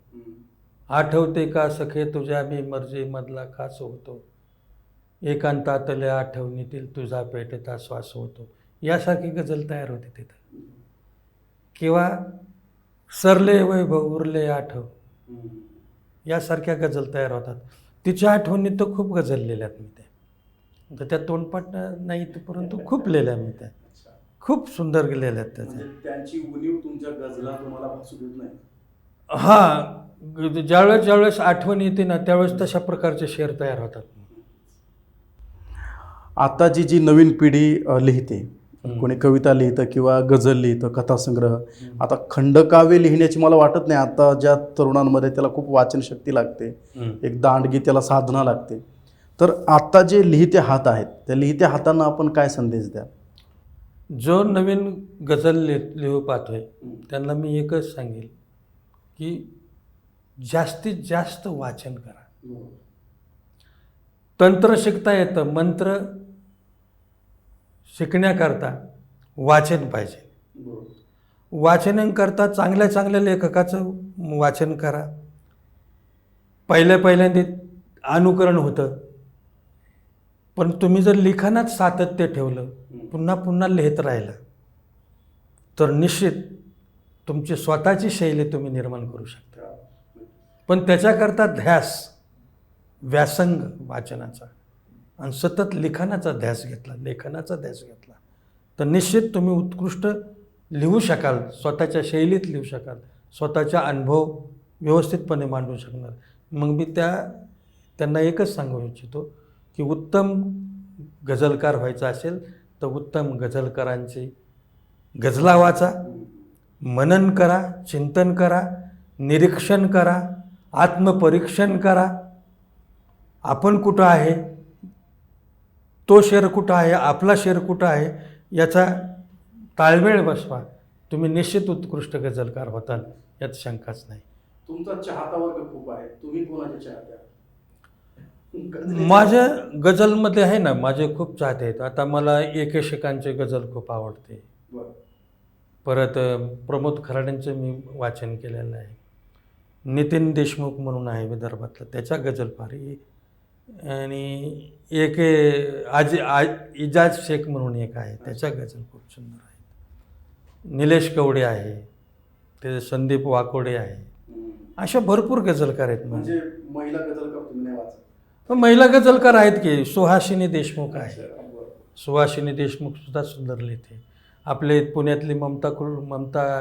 आठवते का सखे तुझ्या मी मर्जी मधला खास होतो, एकांतातल्या आठवणीतील तुझा पेटता श्वास होतो. यासारखी गझल तयार होते तिथं. किंवा सरले वैभव उरले आठव, यासारख्या गझल तयार होतात. तिच्या आठवणी तर खूप गझल लिहिल्यात मी त्या, त्या तोंडपाठ नाही परंतु खूप लिहिल्या मी त्या, खूप सुंदर लिहिल्यात त्याच्या. त्यांची उणीव तुमच्या गझला तुम्हाला भासू देत नाही. हां, ज्यावेळेस आठवण येते ना त्यावेळेस तशा प्रकारचे शेर तयार होतात. आता जी नवीन पिढी लिहिते, कोणी कविता लिहितं किंवा गझल लिहितं, कथासंग्रह, आता खंडकाव्य लिहिण्याची मला वाटत नाही आता ज्या तरुणांमध्ये त्याला खूप वाचनशक्ती लागते, एक दांडगी त्याला साधना लागते. तर आता जे लिहिते हात आहेत त्या लिहित्या हातांना आपण काय संदेश द्या? जो नवीन गझल लिहू पाहतोय त्यांना मी एकच सांगेल की जास्तीत जास्त वाचन करा. तंत्र शिकता येतं, मंत्र शिकण्याकरता वाचन पाहिजे. वाचनाकरता चांगल्या चांगल्या लेखकाचं वाचन करा. पहिल्यांदा अनुकरण होतं, पण तुम्ही जर लिखाणात सातत्य ठेवलं, पुन्हा पुन्हा लिहित राहिलं, तर निश्चित तुमची स्वतःची शैली तुम्ही निर्माण करू शकता. पण त्याच्याकरता ध्यास, व्यासंग वाचनाचा आणि सतत लिखाणाचा ध्यास घेतला, लेखनाचा ध्यास घेतला, तर निश्चित तुम्ही उत्कृष्ट लिहू शकाल, स्वतःच्या शैलीत लिहू शकाल, स्वतःचा अनुभव व्यवस्थितपणे मांडू शकणार. मग मी त्यांना एकच सांगू इच्छितो की उत्तम गझलकार व्हायचं असेल तर उत्तम गझलकारांची गझला वाचा, मनन करा, चिंतन करा, निरीक्षण करा, आत्मपरीक्षण करा. आपण कुठं आहे, तो शेर कुठं आहे, आपला शेर कुठं आहे, याचा ताळमेळ बसवा. तुम्ही निश्चित उत्कृष्ट गझलकार होताल, यात शंकाच नाही. तुमचा चाहता वर्ग खूप आहे, तुम्ही कोणाचे चाहते आहात? माझ्या गझलमध्ये आहे ना, माझे खूप चाहते आहेत. आता मला ए.के. शेकांचे गझल खूप आवडते. परत प्रमोद खराडेंचं मी वाचन केलेलं आहे. नितीन देशमुख म्हणून आहे विदर्भातलं, त्याच्या गझल भारी. आणि इजाज शेख म्हणून एक आहे, त्याच्या गझल खूप सुंदर आहेत. निलेश कवडे आहे, ते संदीप वाकोडे आहे, अशा भरपूर गझलकार आहेत. म्हणजे महिला गझलकार तुम्ही नाही वाचत? महिला गझलकार आहेत की सुहासिनी देशमुख आहे. सुहासिनी देशमुख सुद्धा सुंदर लिहिते. आपले पुण्यातली ममता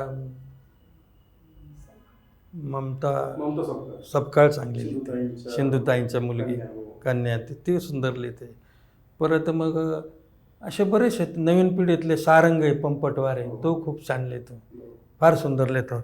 सपकाळ चांगली लिहिते. सिंधुताईंच्या मुलगी कन्या, ती सुंदर लिहिते. परत मग असे बरेच आहेत नवीन पिढीतले. सारंग आहे पंपटवारे, तो खूप छान लिहितो, फार सुंदर लिहितो.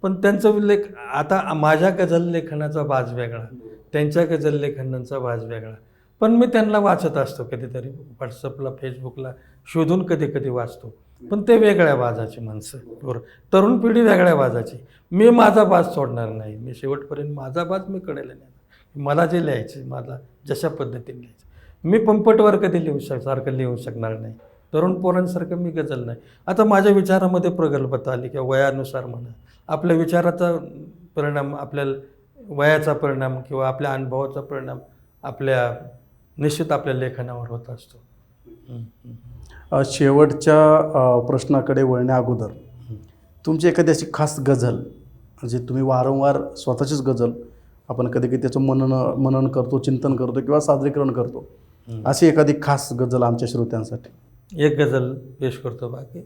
पण त्यांचं लेख, आता माझ्या गझल लेखनाचा बाज वेगळा, त्यांच्या गझल लेखनाचा बाज वेगळा. पण मी त्यांना वाचत असतो, कधीतरी व्हॉट्सअपला फेसबुकला शोधून कधी कधी वाचतो. पण ते वेगळ्या बाजाची माणसं. बरोबर. तरुण पिढी वेगळ्या बाजाची. मी माझा बाज सोडणार नाही. मी शेवटपर्यंत माझा बाज मी कडेला नेणार. मला जे लिहायचं मला जशा पद्धतीने लिहायचं. मी पंपटवर कधी सारखं लिहू शकणार नाही. तरुण पोरांसारखं मी गझल नाही. आता माझ्या विचारामध्ये प्रगल्भता आली किंवा वयानुसार म्हणा, आपल्या विचाराचा परिणाम, आपल्या वयाचा परिणाम किंवा आपल्या अनुभवाचा परिणाम निश्चित आपल्या लेखनावर होत असतो. शेवटच्या प्रश्नाकडे वळण्या अगोदर तुमची एखादी अशी खास गझल जे तुम्ही वारंवार स्वतःचीच गझल आपण कधी कधी त्याचं मनन करतो, चिंतन करतो किंवा सादरीकरण करतो, अशी एखादी खास गझल आमच्या श्रोत्यांसाठी? एक गझल पेश करतो. बाकी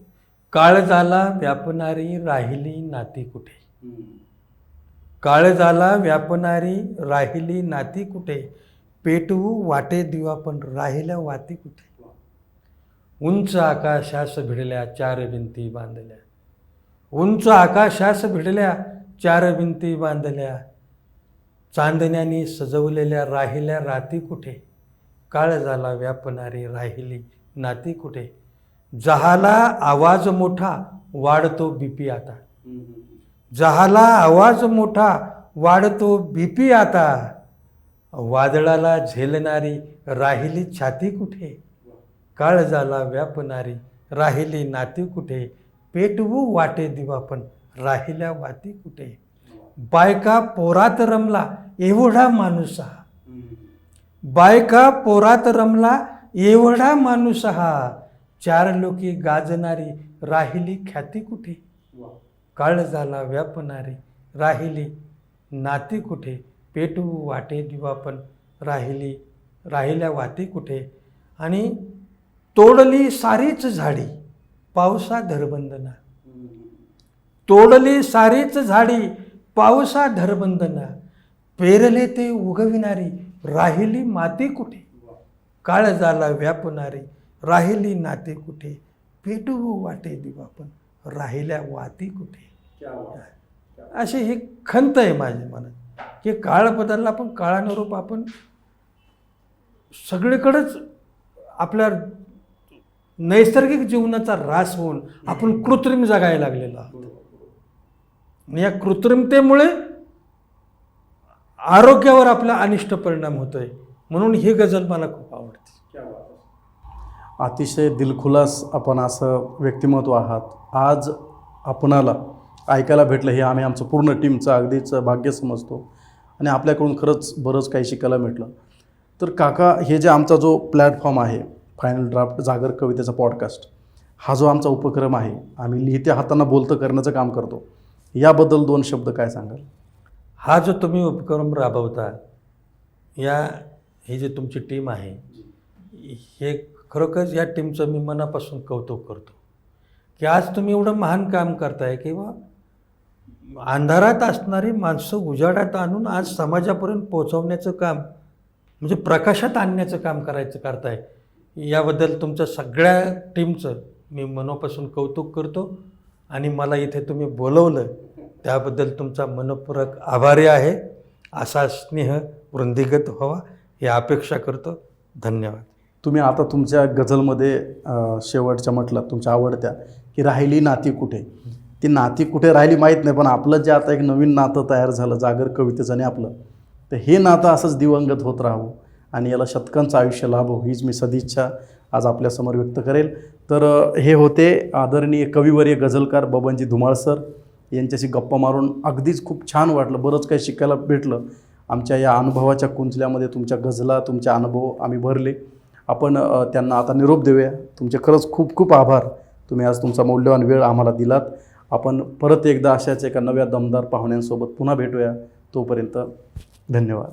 काळ झाला व्यापणारी राहिली नाती कुठे. काळ झाला व्यापणारी राहिली नाती कुठे, पेटवू वाटे दिवा पण राहिल्या वाती कुठे. उंच आकाशास भिडल्या चार भिंती बांधल्या, उंच आकाशास भिडल्या चार भिंती बांधल्या, चांदण्यानी सजवलेल्या राहिल्या राती कुठे. काळ झाला व्यापणारी राहिली नाती कुठे. जहाला आवाज मोठा वाढतो बीपी आता, जहाला आवाज मोठा वाढतो बीपी आता, वादळाला झेलणारी राहिली छाती कुठे. काळ झाला व्यापणारी राहिली नाती कुठे, पेटवू वाटे दिवा पण राहिल्या वाती कुठे. बायका पोरात रमला एवढा माणूस हा, बायका पोरात रमला एवढा माणूस हा, चार लोकी गाजणारी राहिली ख्याती कुठे. काळ झाला व्यापणारी राहिली नाती कुठे, पेटवू वाटे दिवा पण राहिल्या वाती कुठे. आणि तोडली सारीच झाडी पावसा धरबंदना, तोडली सारीच झाडी पावसा धरबंदना, पेरले ते उगविणारी राहिली माती कुठे. काळ झाला व्यापणारी राहिली नाती कुठे, पेटवू वाटे दिवा पण राहिल्या वाती कुठे. अशी ही खंत आहे माझ्या मनात की काळ बदलला पण काळानुरूप आपण सगळीकडेच आपल्या नैसर्गिक जीवनाचा ऱ्हास होऊन आपण कृत्रिम जगायला लागलेलो आहोत. आणि या कृत्रिमतेमुळे आरोग्यावर आपला अनिष्ट परिणाम होतोय. म्हणून ही गझल मला खूप आवडते. अतिशय दिलखुलास आपण असं व्यक्तिमत्व आहात. आज आपणाला ऐकायला भेटलं हे आम्ही आमचं पूर्ण टीमचं अगदीच भाग्य समजतो आणि आपल्याकडून खरंच बरंच काही शिकायला भेटलं. तर काका, हे जे आमचा जो प्लॅटफॉर्म आहे फायनल ड्राफ्ट जागर कवितेचा पॉडकास्ट, हा जो आमचा उपक्रम आहे, आम्ही लिहित्या हातांना बोलतं करण्याचं काम करतो, याबद्दल दोन शब्द काय सांगाल? हा जो तुम्ही उपक्रम राबवता, ही जी तुमची टीम आहे, हे खरोखरच या टीमचं मी मनापासून कौतुक करतो की आज तुम्ही एवढं महान काम करताय किंवा अंधारात असणारी माणसं उजाडात आणून आज समाजापर्यंत पोहोचवण्याचं काम, म्हणजे प्रकाशात आणण्याचं काम करताय. याबद्दल तुमच्या सगळ्या टीमचं मी मनापासून कौतुक करतो आणि मला इथे तुम्ही बोलवलं त्याबद्दल तुमचा मनपूर्वक आभारी आहे. असा स्नेह वृद्धिंगत व्हावा ही अपेक्षा करतो. धन्यवाद. तुम्ही आता तुमच्या गझलमध्ये शेवटच्या म्हटलं तुमच्या आवडत्या की राहिली नाती कुठे, ती नाती कुठे राहिली माहीत नाही, पण आपलं जे आता एक नवीन नातं तयार झालं जागर कवितेचं आणि आपलं, तर हे नातं असंच दिवंगत होत राहावं आणि याला शतकांचं आयुष्य लाभो हीच मी सदिच्छा आज आपल्यासमोर व्यक्त करेल. तर हे होते आदरणीय कविवर्य गझलकार बबनजी धुमाळ सर. यांच्याशी गप्पा मारून अगदीच खूप छान वाटलं, बरंच काही शिकायला भेटलं. आमच्या या अनुभवाच्या कुंचल्यामध्ये तुमच्या गझला, तुमचे अनुभव आम्ही भरले. आपण त्यांना आता निरोप देऊया. तुमचे खरंच खूप खूप आभार. तुम्ही आज तुमचा मौल्यवान वेळ आम्हाला दिलात. आपण परत एकदा अशाच एका नव्या दमदार पाहुण्यांसोबत पुन्हा भेटूया. तोपर्यंत धन्यवाद.